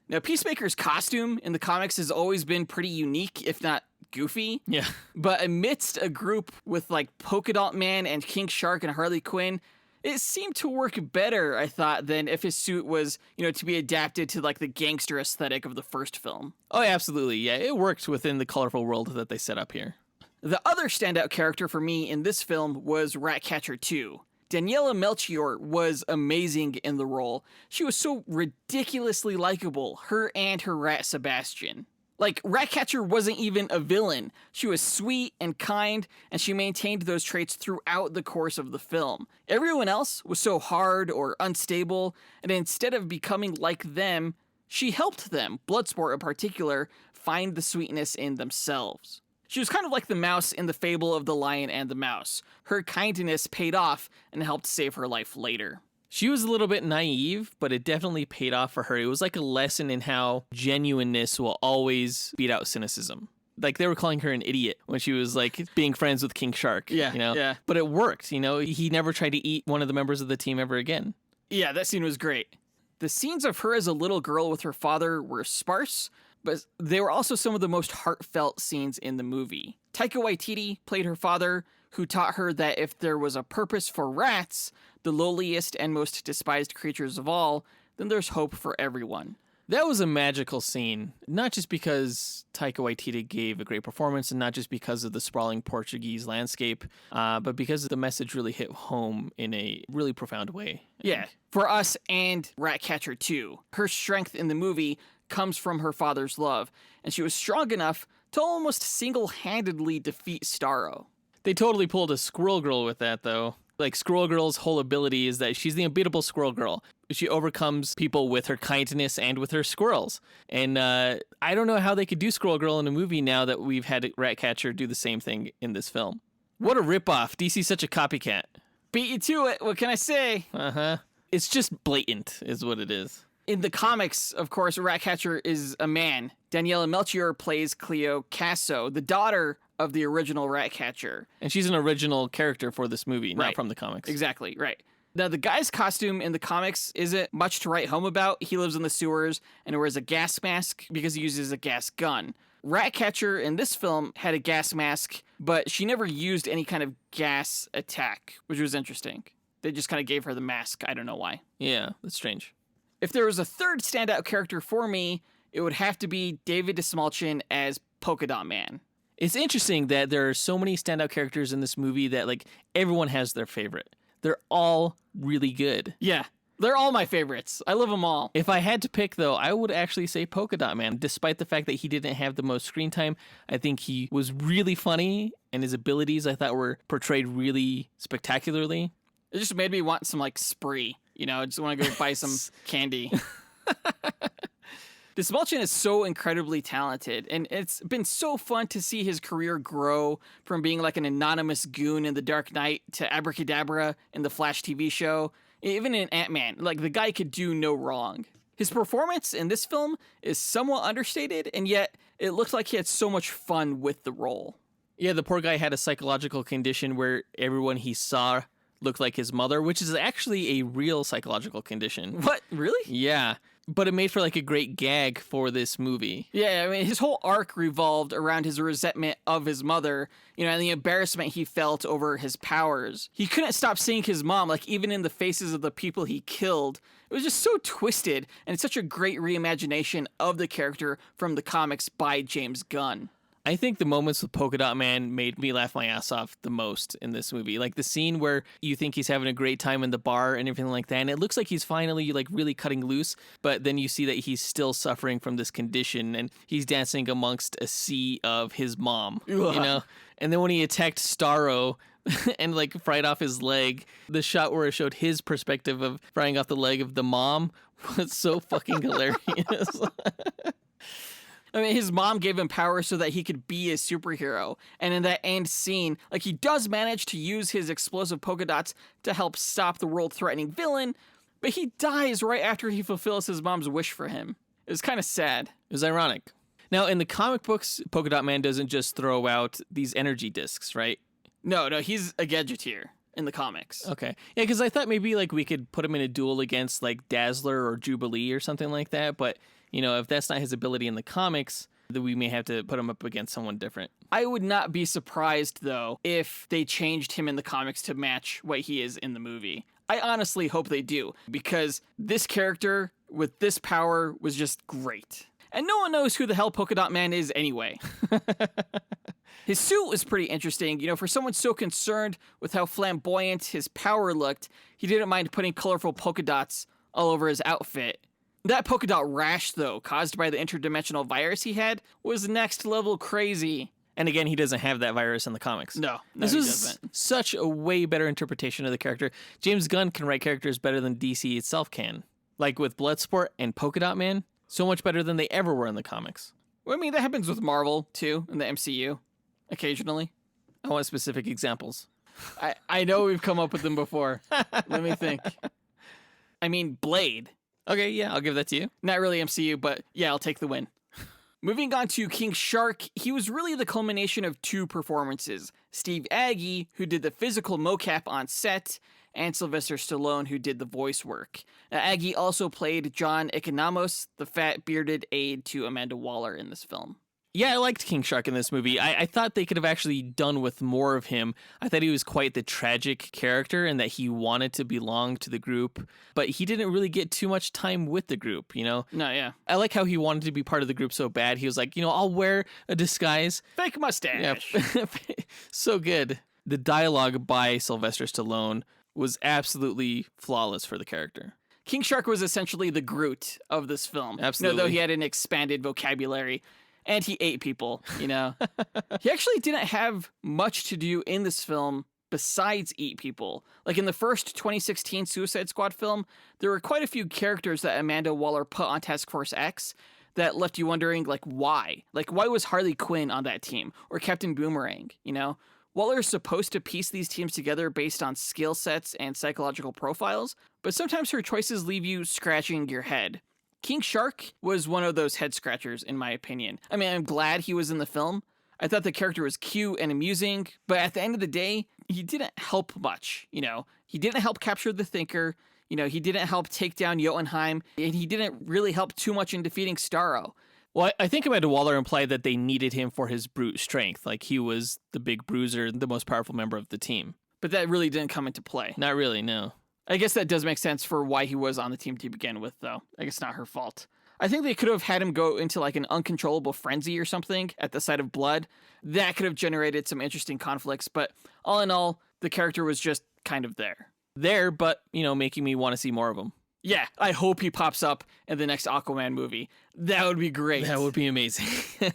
Now, Peacemaker's costume in the comics has always been pretty unique, if not goofy. Yeah. But amidst a group with like Polka Dot Man and King Shark and Harley Quinn, it seemed to work better, I thought, than if his suit was, to be adapted to like the gangster aesthetic of the first film. Oh, absolutely. Yeah, it worked within the colorful world that they set up here. The other standout character for me in this film was Ratcatcher 2. Daniela Melchior was amazing in the role. She was so ridiculously likable, her and her rat Sebastian. Like, Ratcatcher wasn't even a villain. She was sweet and kind, and she maintained those traits throughout the course of the film. Everyone else was so hard or unstable, and instead of becoming like them, she helped them, Bloodsport in particular, find the sweetness in themselves. She was kind of like the mouse in the fable of the Lion and the Mouse. Her kindness paid off and helped save her life later. She was a little bit naive, but it definitely paid off for her. It was like a lesson in how genuineness will always beat out cynicism. Like, they were calling her an idiot when she was, like, being friends with King Shark. Yeah. But it worked, He never tried to eat one of the members of the team ever again. Yeah, that scene was great. The scenes of her as a little girl with her father were sparse, but they were also some of the most heartfelt scenes in the movie. Taika Waititi played her father, who taught her that if there was a purpose for rats, the lowliest and most despised creatures of all, then there's hope for everyone. That was a magical scene, not just because Taika Waititi gave a great performance and not just because of the sprawling Portuguese landscape, but because the message really hit home in a really profound way. Yeah, for us and Ratcatcher too. Her strength in the movie comes from her father's love, and she was strong enough to almost single-handedly defeat Starro. They totally pulled a Squirrel Girl with that, though. Like, Squirrel Girl's whole ability is that she's the unbeatable Squirrel Girl. She overcomes people with her kindness and with her squirrels. And I don't know how they could do Squirrel Girl in a movie now that we've had Ratcatcher do the same thing in this film. What a ripoff. DC's such a copycat. Beat you to it, what can I say? It's just blatant, is what it is. In the comics, of course, Ratcatcher is a man. Daniela Melchior plays Cleo Casso, the daughter of the original Ratcatcher. And she's an original character for this movie, not Right. from the comics. Exactly, right. Now, the guy's costume in the comics isn't much to write home about. He lives in the sewers and wears a gas mask because he uses a gas gun. Ratcatcher in this film had a gas mask, but she never used any kind of gas attack, which was interesting. They just kind of gave her the mask. I don't know why. Yeah, that's strange. If there was a third standout character for me, it would have to be David Dastmalchian as Polka Dot Man. It's interesting that there are so many standout characters in this movie that, like, everyone has their favorite. They're all really good. Yeah. They're all my favorites. I love them all. If I had to pick, though, I would actually say Polka Dot Man. Despite the fact that he didn't have the most screen time, I think he was really funny, and his abilities, I thought, were portrayed really spectacularly. It just made me want some, like, spree. You know, I just want to go buy some candy. Dysmulchin is so incredibly talented, and it's been so fun to see his career grow from being like an anonymous goon in The Dark Knight to Abracadabra in the Flash TV show. Even in Ant-Man, like, the guy could do no wrong. His performance in this film is somewhat understated, and yet it looked like he had so much fun with the role. Yeah, the poor guy had a psychological condition where everyone he saw looked like his mother, which is actually a real psychological condition. What? Really? Yeah. But it made for like a great gag for this movie. Yeah, I mean, his whole arc revolved around his resentment of his mother, you know, and the embarrassment he felt over his powers. He couldn't stop seeing his mom, like, even in the faces of the people he killed. It was just so twisted, and it's such a great reimagination of the character from the comics by James Gunn. I think the moments with Polka Dot Man made me laugh my ass off the most in this movie. Like the scene where you think he's having a great time in the bar and everything like that, and it looks like he's finally like really cutting loose, but then you see that he's still suffering from this condition, and he's dancing amongst a sea of his mom, you know? And then when he attacked Starro and like fried off his leg, the shot where it showed his perspective of frying off the leg of the mom was so fucking hilarious. I mean, his mom gave him power so that he could be a superhero. And in that end scene, like, he does manage to use his explosive polka dots to help stop the world-threatening villain, but he dies right after he fulfills his mom's wish for him. It was kind of sad. It was ironic. Now, in the comic books, Polka Dot Man doesn't just throw out these energy discs, right? No, he's a gadgeteer in the comics. Okay. Yeah, because I thought maybe, like, we could put him in a duel against, like, Dazzler or Jubilee or something like that, but... You know, if that's not his ability in the comics, then we may have to put him up against someone different. I would not be surprised, though, if they changed him in the comics to match what he is in the movie. I honestly hope they do, because this character with this power was just great. And no one knows who the hell Polka Dot Man is anyway. His suit was pretty interesting. You know, for someone so concerned with how flamboyant his power looked, he didn't mind putting colorful polka dots all over his outfit. That polka dot rash, though, caused by the interdimensional virus he had, was next level crazy. And again, he doesn't have that virus in the comics. No, this he was doesn't. Such a way better interpretation of the character. James Gunn can write characters better than DC itself can. Like with Bloodsport and Polka Dot Man, so much better than they ever were in the comics. Well, I mean, that happens with Marvel, too, in the MCU, occasionally. I want specific examples. I know we've come up with them before. Let me think. I mean, Blade. Okay, yeah, I'll give that to you. Not really MCU, but yeah, I'll take the win. Moving on to King Shark, he was really the culmination of two performances. Steve Agee, who did the physical mocap on set, and Sylvester Stallone, who did the voice work. Now, Agee also played John Economos, the fat, bearded aide to Amanda Waller in this film. Yeah, I liked King Shark in this movie. I thought they could have actually done with more of him. I thought he was quite the tragic character and that he wanted to belong to the group, but he didn't really get too much time with the group, you know? No, yeah. I like how he wanted to be part of the group so bad. He was like, you know, I'll wear a disguise. Fake mustache. Yeah, so good. The dialogue by Sylvester Stallone was absolutely flawless for the character. King Shark was essentially the Groot of this film. Absolutely. Though he had an expanded vocabulary. And he ate people, you know. He actually didn't have much to do in this film besides eat people. Like in the first 2016 Suicide Squad film, there were quite a few characters that Amanda Waller put on Task Force X that left you wondering, like, why? Like, why was Harley Quinn on that team? Or Captain Boomerang, you know? Waller is supposed to piece these teams together based on skill sets and psychological profiles, but sometimes her choices leave you scratching your head. King Shark was one of those head scratchers, in my opinion. I mean, I'm glad he was in the film. I thought the character was cute and amusing, but at the end of the day, he didn't help much, you know. He didn't help capture the Thinker, you know, he didn't help take down Jotunheim, and he didn't really help too much in defeating Starro. Well, I think Amanda Waller implied that they needed him for his brute strength, like he was the big bruiser, the most powerful member of the team. But that really didn't come into play. Not really, no. I guess that does make sense for why he was on the team to begin with, though. I guess not her fault. I think they could have had him go into like an uncontrollable frenzy or something at the sight of blood. That could have generated some interesting conflicts, but all in all, the character was just kind of there. There, but, you know, making me want to see more of him. Yeah, I hope he pops up in the next Aquaman movie. That would be great. That would be amazing.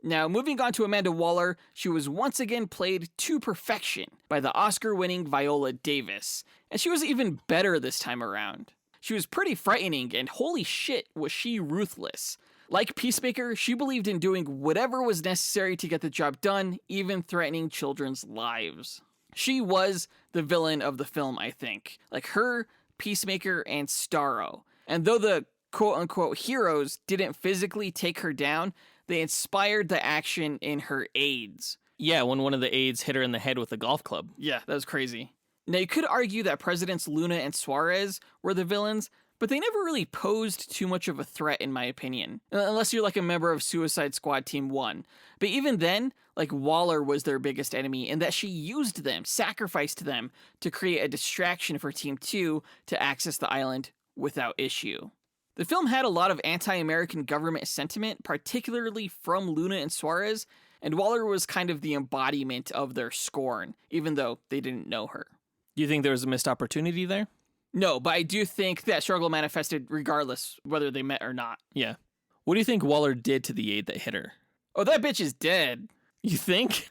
Now, moving on to Amanda Waller, she was once again played to perfection by the Oscar-winning Viola Davis, and she was even better this time around. She was pretty frightening, and holy shit, was she ruthless. Like Peacemaker, she believed in doing whatever was necessary to get the job done, even threatening children's lives. She was the villain of the film, I think. Like her, Peacemaker, and Starro. And though the quote-unquote heroes didn't physically take her down, they inspired the action in her aides. Yeah, when one of the aides hit her in the head with a golf club. Yeah, that was crazy. Now, you could argue that Presidents Luna and Suarez were the villains, but they never really posed too much of a threat, in my opinion. Unless you're like a member of Suicide Squad Team 1. But even then, like Waller was their biggest enemy, in that she used them, sacrificed them, to create a distraction for Team 2 to access the island without issue. The film had a lot of anti-American government sentiment, particularly from Luna and Suarez, and Waller was kind of the embodiment of their scorn, even though they didn't know her. Do you think there was a missed opportunity there? No, but I do think that struggle manifested regardless whether they met or not. Yeah. What do you think Waller did to the aide that hit her? Oh, that bitch is dead. You think?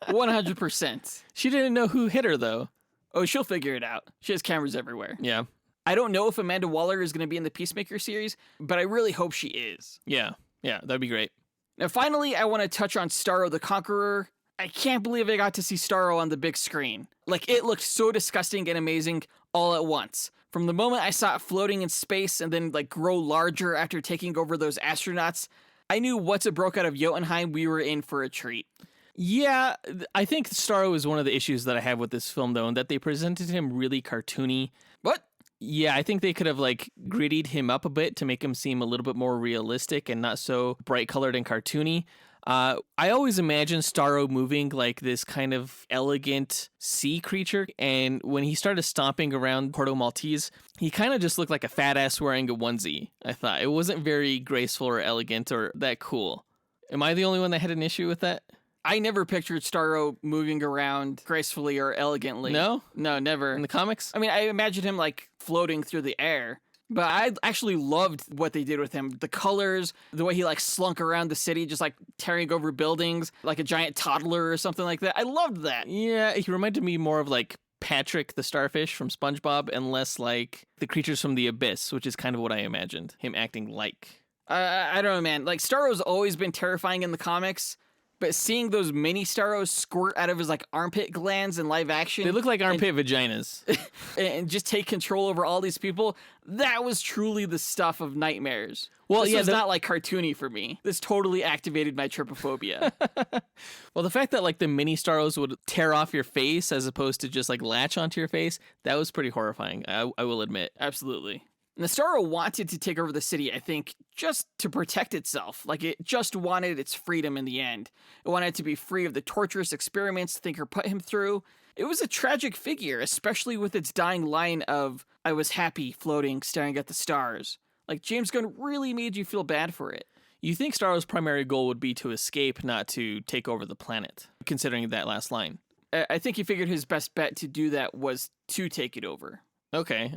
100%. She didn't know who hit her, though. Oh, she'll figure it out. She has cameras everywhere. Yeah. I don't know if Amanda Waller is going to be in the Peacemaker series, but I really hope she is. Yeah. Yeah, that'd be great. Now, finally, I want to touch on Starro the Conqueror. I can't believe I got to see Starro on the big screen. Like, it looked so disgusting and amazing all at once. From the moment I saw it floating in space and then, like, grow larger after taking over those astronauts, I knew once it broke out of Jotunheim, we were in for a treat. Yeah, I think Starro is one of the issues that I have with this film, though, and that they presented him really cartoony. What? Yeah, I think they could have, like, grittied him up a bit to make him seem a little bit more realistic and not so bright-colored and cartoony. I always imagine Starro moving like this kind of elegant sea creature, and when he started stomping around Corto Maltese, he kind of just looked like a fat ass wearing a onesie. I thought it wasn't very graceful or elegant or that cool. Am I the only one that had an issue with that? I never pictured Starro moving around gracefully or elegantly. No? No, never. In the comics? I mean, I imagined him, like, floating through the air. But I actually loved what they did with him. The colors, the way he, like, slunk around the city, just, like, tearing over buildings like a giant toddler or something like that. I loved that. Yeah, he reminded me more of, like, Patrick the starfish from SpongeBob and less like the creatures from the abyss, which is kind of what I imagined him acting like. I don't know, man. Like, Starro's always been terrifying in the comics, but seeing those mini Starros squirt out of his, like, armpit glands in live action... They look like armpit vaginas. and just take control over all these people, that was truly the stuff of nightmares. Well, this yeah, was not, like, cartoony for me. This totally activated my trypophobia. Well, the fact that, like, the mini Starros would tear off your face as opposed to just, like, latch onto your face, that was pretty horrifying, I will admit. Absolutely. And the Starro wanted to take over the city, I think, just to protect itself. Like, it just wanted its freedom in the end. It wanted to be free of the torturous experiments Thinker put him through. It was a tragic figure, especially with its dying line of, "I was happy floating, staring at the stars." Like, James Gunn really made you feel bad for it. You think Starro's primary goal would be to escape, not to take over the planet, considering that last line? I think he figured his best bet to do that was to take it over. Okay,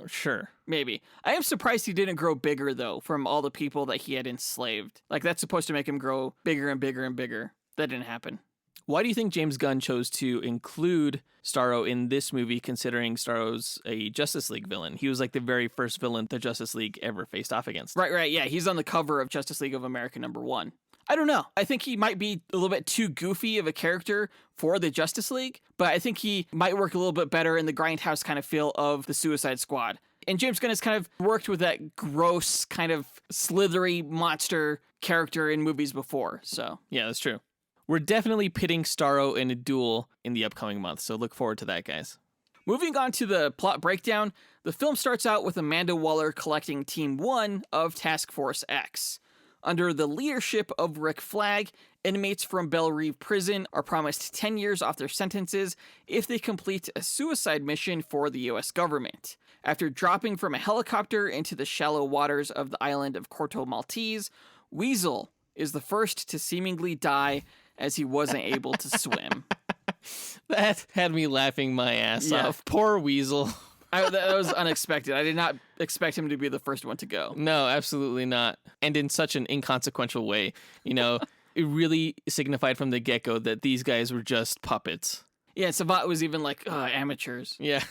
sure. Maybe. I am surprised he didn't grow bigger, though, from all the people that he had enslaved. Like, that's supposed to make him grow bigger and bigger and bigger. That didn't happen. Why do you think James Gunn chose to include Starro in this movie, considering Starro's a Justice League villain? He was like the very first villain the Justice League ever faced off against. Right, yeah. He's on the cover of Justice League of America #1. I don't know. I think he might be a little bit too goofy of a character for the Justice League, but I think he might work a little bit better in the grindhouse kind of feel of the Suicide Squad. And James Gunn has kind of worked with that gross, kind of slithery monster character in movies before, so. Yeah, that's true. We're definitely pitting Starro in a duel in the upcoming month, so look forward to that, guys. Moving on to the plot breakdown, the film starts out with Amanda Waller collecting Team 1 of Task Force X. Under the leadership of Rick Flag, inmates from Belle Reve Prison are promised 10 years off their sentences if they complete a suicide mission for the US government. After dropping from a helicopter into the shallow waters of the island of Corto Maltese, Weasel is the first to seemingly die as he wasn't able to swim. That had me laughing my ass off. Poor Weasel. That was unexpected. I did not expect him to be the first one to go. No, absolutely not. And in such an inconsequential way. You know, it really signified from the get-go that these guys were just puppets. Yeah, Savant was even like, amateurs. Yeah.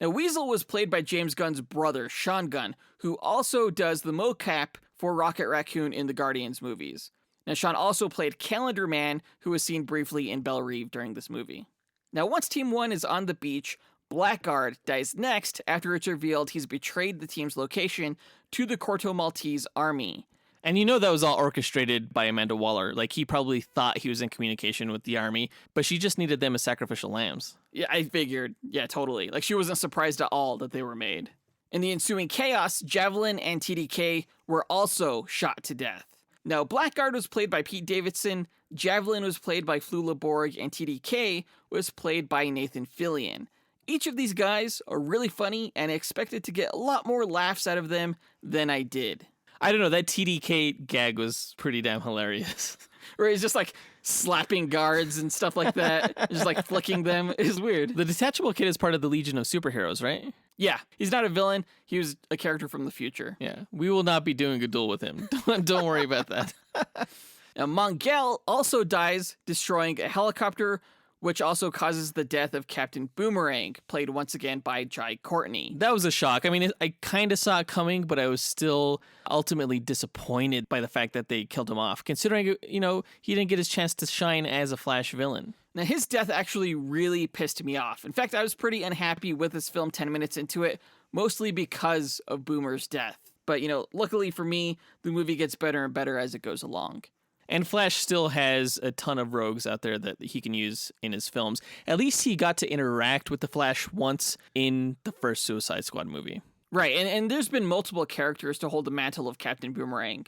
Now, Weasel was played by James Gunn's brother, Sean Gunn, who also does the mocap for Rocket Raccoon in the Guardians movies. Now, Sean also played Calendar Man, who was seen briefly in Belle Reve during this movie. Now, once Team 1 is on the beach, Blackguard dies next after it's revealed he's betrayed the team's location to the Corto Maltese army. And you know that was all orchestrated by Amanda Waller. Like, he probably thought he was in communication with the army, but she just needed them as sacrificial lambs. Yeah, I figured. Yeah, totally. Like, she wasn't surprised at all that they were made. In the ensuing chaos, Javelin and TDK were also shot to death. Now, Blackguard was played by Pete Davidson, Javelin was played by Flula Borg, and TDK was played by Nathan Fillion. Each of these guys are really funny, and I expected to get a lot more laughs out of them than I did. I don't know, that TDK gag was pretty damn hilarious. Where he's just like slapping guards and stuff like that, just like flicking them. It was weird. The Detachable Kid is part of the Legion of Superheroes, right? Yeah, he's not a villain. He was a character from the future. Yeah, we will not be doing a duel with him. Don't worry about that. Now, Mongel also dies, destroying a helicopter, which also causes the death of Captain Boomerang, played once again by Jai Courtney. That was a shock. I mean, I kind of saw it coming, but I was still ultimately disappointed by the fact that they killed him off, considering, you know, he didn't get his chance to shine as a Flash villain. Now, his death actually really pissed me off. In fact, I was pretty unhappy with this film 10 minutes into it, mostly because of Boomer's death. But, you know, luckily for me, the movie gets better and better as it goes along. And Flash still has a ton of rogues out there that he can use in his films. At least he got to interact with the Flash once in the first Suicide Squad movie. Right, and there's been multiple characters to hold the mantle of Captain Boomerang.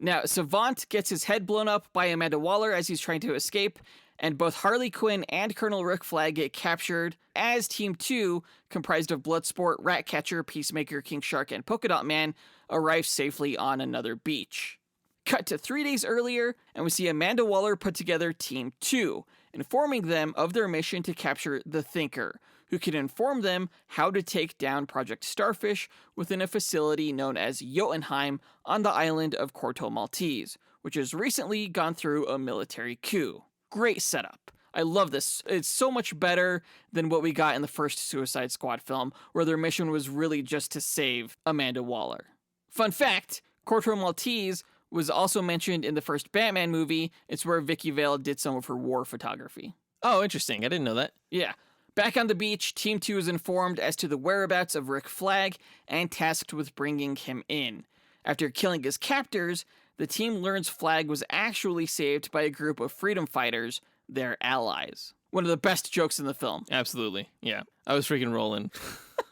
Now, Savant gets his head blown up by Amanda Waller as he's trying to escape, and both Harley Quinn and Colonel Rick Flag get captured as Team 2, comprised of Bloodsport, Ratcatcher, Peacemaker, King Shark, and Polka Dot Man, arrive safely on another beach. Cut to 3 days earlier, and we see Amanda Waller put together Team 2, informing them of their mission to capture the Thinker, who can inform them how to take down Project Starfish within a facility known as Jotunheim on the island of Corto Maltese, which has recently gone through a military coup. Great setup. I love this. It's so much better than what we got in the first Suicide Squad film, where their mission was really just to save Amanda Waller. Fun fact, Corto Maltese was also mentioned in the first Batman movie. It's where Vicky Vale did some of her war photography. Oh, interesting. I didn't know that. Yeah. Back on the beach, Team 2 is informed as to the whereabouts of Rick Flag and tasked with bringing him in. After killing his captors, the team learns Flag was actually saved by a group of freedom fighters, their allies. One of the best jokes in the film. Absolutely. Yeah. I was freaking rolling.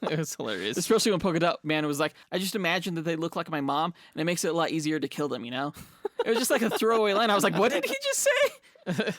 It was hilarious. Especially when Polka Dot Man was like, I just imagine that they look like my mom, and it makes it a lot easier to kill them, you know? It was just like a throwaway line. I was like, what did he just say?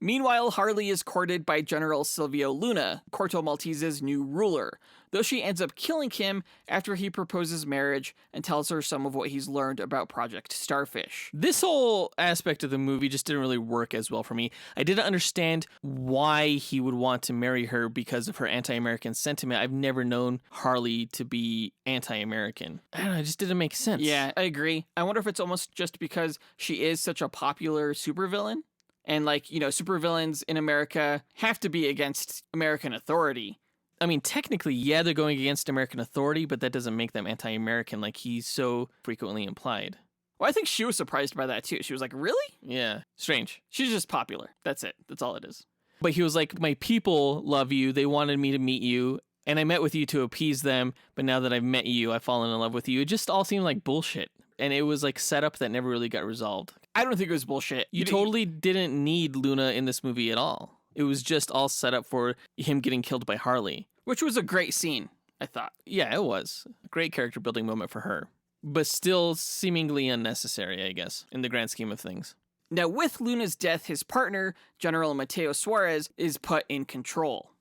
Meanwhile, Harley is courted by General Silvio Luna, Corto Maltese's new ruler, though she ends up killing him after he proposes marriage and tells her some of what he's learned about Project Starfish. This whole aspect of the movie just didn't really work as well for me. I didn't understand why he would want to marry her because of her anti-American sentiment. I've never known Harley to be anti-American. I don't know, it just didn't make sense. Yeah, I agree. I wonder if it's almost just because she is such a popular supervillain. And, like, you know, supervillains in America have to be against American authority. I mean, technically, yeah, they're going against American authority, but that doesn't make them anti-American like he's so frequently implied. Well, I think she was surprised by that, too. She was like, really? Yeah, strange. She's just popular. That's it. That's all it is. But he was like, my people love you. They wanted me to meet you. And I met with you to appease them. But now that I've met you, I've fallen in love with you. It just all seemed like bullshit. And it was like set up that never really got resolved. I don't think it was bullshit. You totally didn't need Luna in this movie at all. It was just all set up for him getting killed by Harley. Which was a great scene, I thought. Yeah, it was. A great character building moment for her. But still seemingly unnecessary, I guess, in the grand scheme of things. Now, with Luna's death, his partner, General Mateo Suarez, is put in control.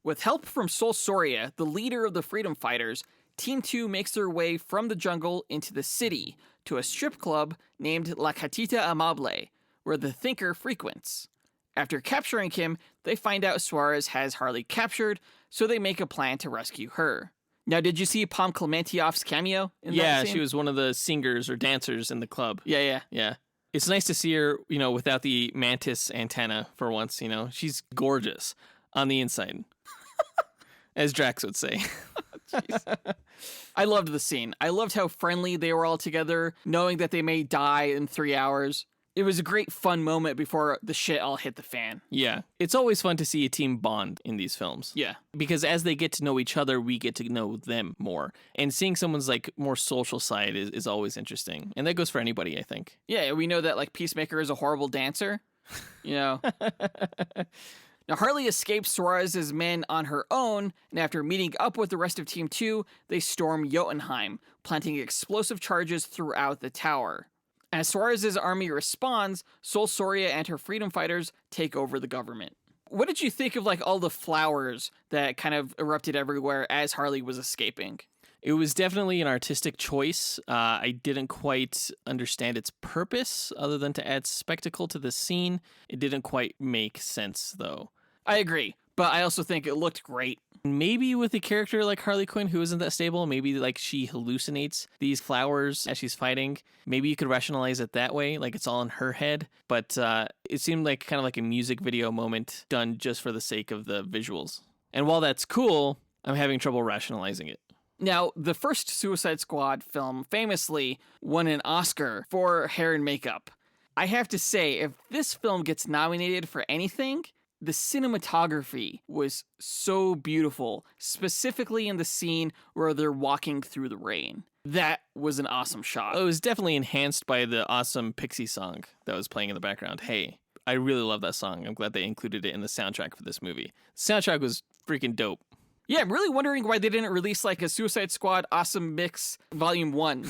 With help from Sol Soria, the leader of the freedom fighters, Team 2 makes their way from the jungle into the city to a strip club named La Catita Amable, where the Thinker frequents. After capturing him, they find out Suarez has Harley captured, so they make a plan to rescue her. Now, did you see Pom Klementieff's cameo in that Yeah, scene? she was one of the singers or dancers in the club. Yeah. Yeah. It's nice to see her, without the mantis antenna for once, She's gorgeous on the inside. As Drax would say. I loved the scene. I loved how friendly they were all together, knowing that they may die in 3 hours. It was a great fun moment before the shit all hit the fan. Yeah. It's always fun to see a team bond in these films. Yeah. Because as they get to know each other, we get to know them more. And seeing someone's more social side is always interesting. And that goes for anybody, I think. Yeah, we know that Peacemaker is a horrible dancer. Now Harley escapes Suarez's men on her own, and after meeting up with the rest of Team 2, they storm Jotunheim, planting explosive charges throughout the tower. As Suarez's army responds, Sol Soria and her freedom fighters take over the government. What did you think of all the flowers that kind of erupted everywhere as Harley was escaping? It was definitely an artistic choice. I didn't quite understand its purpose other than to add spectacle to the scene. It didn't quite make sense, though. I agree, but I also think it looked great. Maybe with a character like Harley Quinn who isn't that stable, maybe she hallucinates these flowers as she's fighting. Maybe you could rationalize it that way, it's all in her head. But it seemed kind of like a music video moment done just for the sake of the visuals. And while that's cool, I'm having trouble rationalizing it. Now, the first Suicide Squad film famously won an Oscar for hair and makeup. I have to say, if this film gets nominated for anything, the cinematography was so beautiful, specifically in the scene where they're walking through the rain. That was an awesome shot. It was definitely enhanced by the awesome Pixie song that was playing in the background. Hey, I really love that song. I'm glad they included it in the soundtrack for this movie. The soundtrack was freaking dope. Yeah, I'm really wondering why they didn't release a Suicide Squad Awesome Mix Volume 1,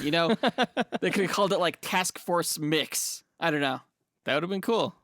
They could have called it Task Force Mix. I don't know. That would have been cool.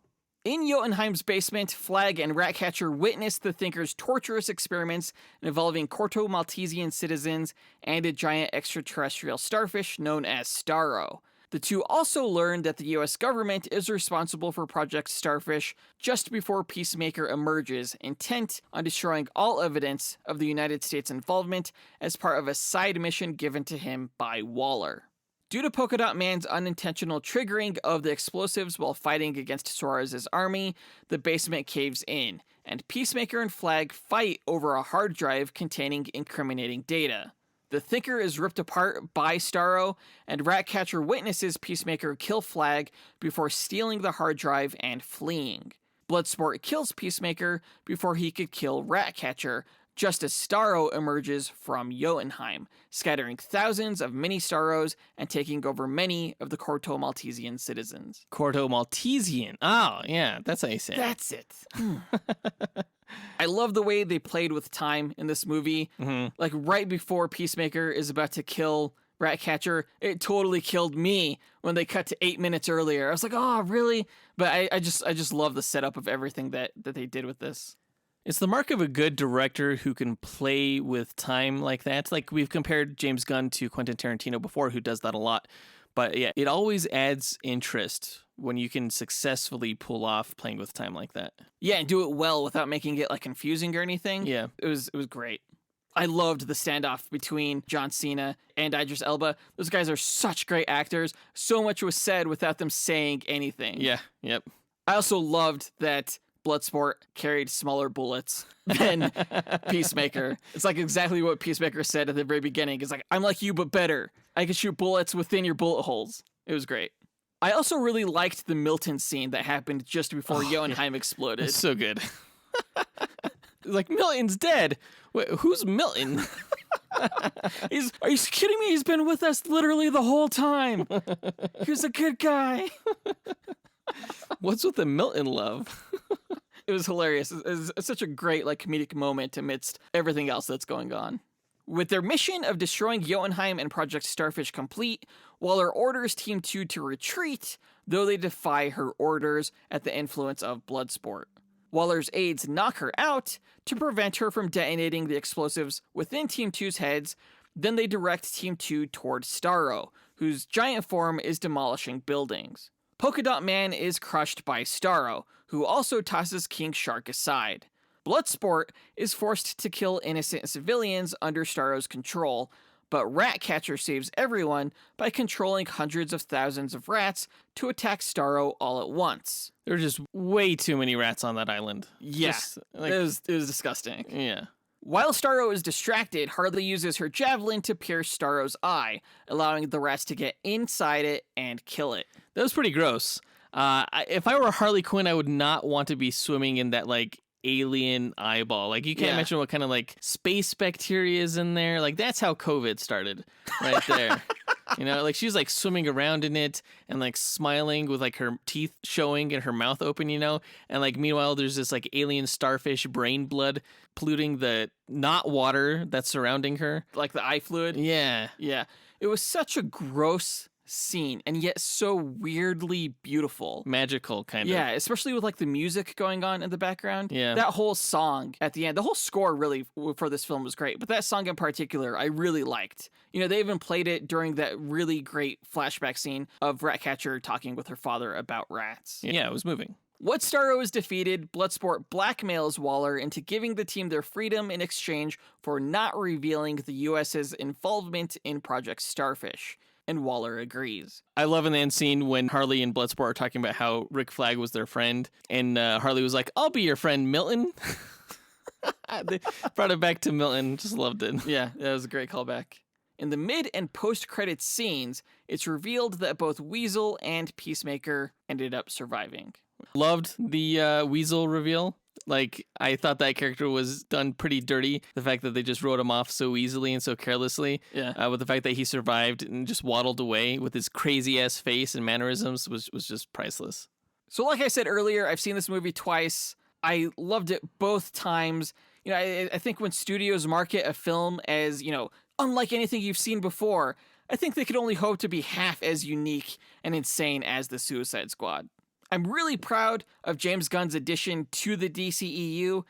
In Jotunheim's basement, Flag and Ratcatcher witness the Thinker's torturous experiments involving Corto Maltesian citizens and a giant extraterrestrial starfish known as Starro. The two also learn that the US government is responsible for Project Starfish just before Peacemaker emerges, intent on destroying all evidence of the United States' involvement as part of a side mission given to him by Waller. Due to Polka Dot Man's unintentional triggering of the explosives while fighting against Suarez's army, the basement caves in, and Peacemaker and Flag fight over a hard drive containing incriminating data. The Thinker is ripped apart by Starro, and Ratcatcher witnesses Peacemaker kill Flag before stealing the hard drive and fleeing. Bloodsport kills Peacemaker before he could kill Ratcatcher, just as Starro emerges from Jotunheim, scattering thousands of mini Starros and taking over many of the Corto Maltesian citizens. Corto Maltesian. Oh, yeah, that's how you say it. That's it. I love the way they played with time in this movie. Mm-hmm. Right before Peacemaker is about to kill Ratcatcher, it totally killed me when they cut to 8 minutes earlier. I was like, oh, really? But I just love the setup of everything that they did with this. It's the mark of a good director who can play with time like that. We've compared James Gunn to Quentin Tarantino before, who does that a lot. But yeah, it always adds interest when you can successfully pull off playing with time like that. Yeah, and do it well without making it confusing or anything. Yeah. It was great. I loved the standoff between John Cena and Idris Elba. Those guys are such great actors. So much was said without them saying anything. Yeah, yep. I also loved that Bloodsport carried smaller bullets than Peacemaker. It's exactly what Peacemaker said at the very beginning. It's I'm like you, but better. I can shoot bullets within your bullet holes. It was great. I also really liked the Milton scene that happened just before Jotunheim exploded. It's so good. Milton's dead. Wait, who's Milton? Are you kidding me? He's been with us literally the whole time. He's a good guy. What's with the Milton love? It was hilarious. It was such a great comedic moment amidst everything else that's going on. With their mission of destroying Jotunheim and Project Starfish complete, Waller orders Team 2 to retreat, though they defy her orders at the influence of Bloodsport. Waller's aides knock her out to prevent her from detonating the explosives within Team 2's heads, then they direct Team 2 toward Starro, whose giant form is demolishing buildings. Polka Dot Man is crushed by Starro, who also tosses King Shark aside. Bloodsport is forced to kill innocent civilians under Starro's control, but Ratcatcher saves everyone by controlling hundreds of thousands of rats to attack Starro all at once. There were just way too many rats on that island. Yeah, Just, like, it was disgusting. yeah. While Starro is distracted, Harley uses her javelin to pierce Starro's eye, allowing the rats to get inside it and kill it. That was pretty gross. If I were Harley Quinn, I would not want to be swimming in that, like, alien eyeball. Like, you can't imagine what kind of, like, space bacteria is in there. Like, that's how COVID started right there. You know, like, she's, like, swimming around in it and, like, smiling with, like, her teeth showing and her mouth open, you know? And, like, meanwhile, there's this, like, alien starfish brain blood polluting the not water that's surrounding her. Like the eye fluid? Yeah. Yeah. It was such a gross scene, and yet so weirdly beautiful. Magical, kind of. Yeah, especially with like the music going on in the background. Yeah. That whole song at the end, the whole score really for this film was great, but that song in particular I really liked. You know, they even played it during that really great flashback scene of Ratcatcher talking with her father about rats. Yeah, it was moving. Once Starro is defeated, Bloodsport blackmails Waller into giving the team their freedom in exchange for not revealing the US's involvement in Project Starfish. And Waller agrees. I love in the end scene when Harley and Bloodsport are talking about how Rick Flag was their friend, and Harley was like, "I'll be your friend, Milton." They brought it back to Milton. Just loved it. Yeah, that was a great callback. In the mid and post-credits scenes, it's revealed that both Weasel and Peacemaker ended up surviving. Loved the Weasel reveal. Like, I thought that character was done pretty dirty. The fact that they just wrote him off so easily and so carelessly. Yeah. With the fact that he survived and just waddled away with his crazy-ass face and mannerisms was just priceless. So like I said earlier, I've seen this movie twice. I loved it both times. You know, I think when studios market a film as, you know, unlike anything you've seen before, I think they could only hope to be half as unique and insane as the Suicide Squad. I'm really proud of James Gunn's addition to the DCEU,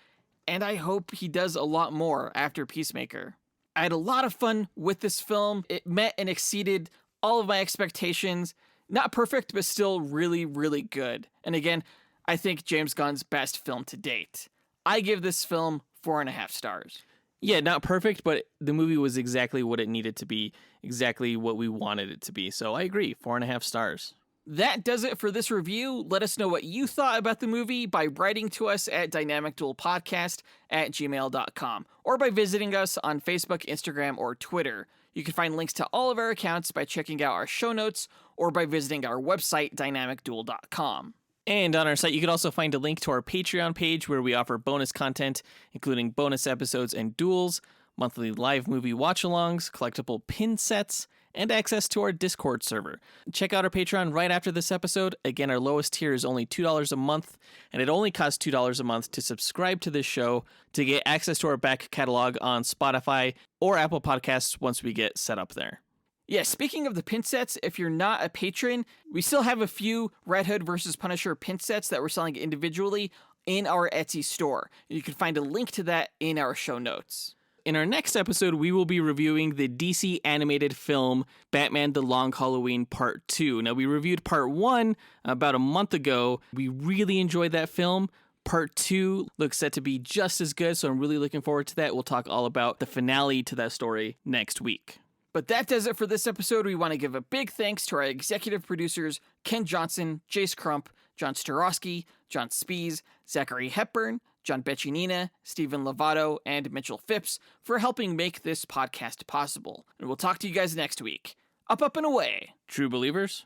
and I hope he does a lot more after Peacemaker. I had a lot of fun with this film. It met and exceeded all of my expectations. Not perfect, but still really, really good. And again, I think James Gunn's best film to date. I give this film 4.5 stars. Yeah, not perfect, but the movie was exactly what it needed to be, exactly what we wanted it to be. So I agree, 4.5 stars. That does it for this review. Let us know what you thought about the movie by writing to us at dynamicduelpodcast@gmail.com or by visiting us on Facebook, Instagram, or Twitter. You can find links to all of our accounts by checking out our show notes or by visiting our website, dynamicduel.com. And on our site, you can also find a link to our Patreon page where we offer bonus content, including bonus episodes and duels, monthly live movie watch-alongs, collectible pin sets, and access to our Discord server. Check out our Patreon right after this episode. Again, our lowest tier is only $2 a month, and it only costs $2 a month to subscribe to this show to get access to our back catalog on Spotify or Apple Podcasts once we get set up there. Yeah, speaking of the pin sets, if you're not a patron, we still have a few Red Hood versus Punisher pin sets that we're selling individually in our Etsy store. You can find a link to that in our show notes. In our next episode, we will be reviewing the DC animated film Batman The Long Halloween Part 2. Now, we reviewed Part 1 about a month ago. We really enjoyed that film. Part 2 looks set to be just as good, so I'm really looking forward to that. We'll talk all about the finale to that story next week. But that does it for this episode. We want to give a big thanks to our executive producers, Ken Johnson, Jace Crump, John Starosky, John Speas, Zachary Hepburn, John Bechinina, Stephen Lovato, and Mitchell Phipps for helping make this podcast possible. And we'll talk to you guys next week. Up, and away. True believers.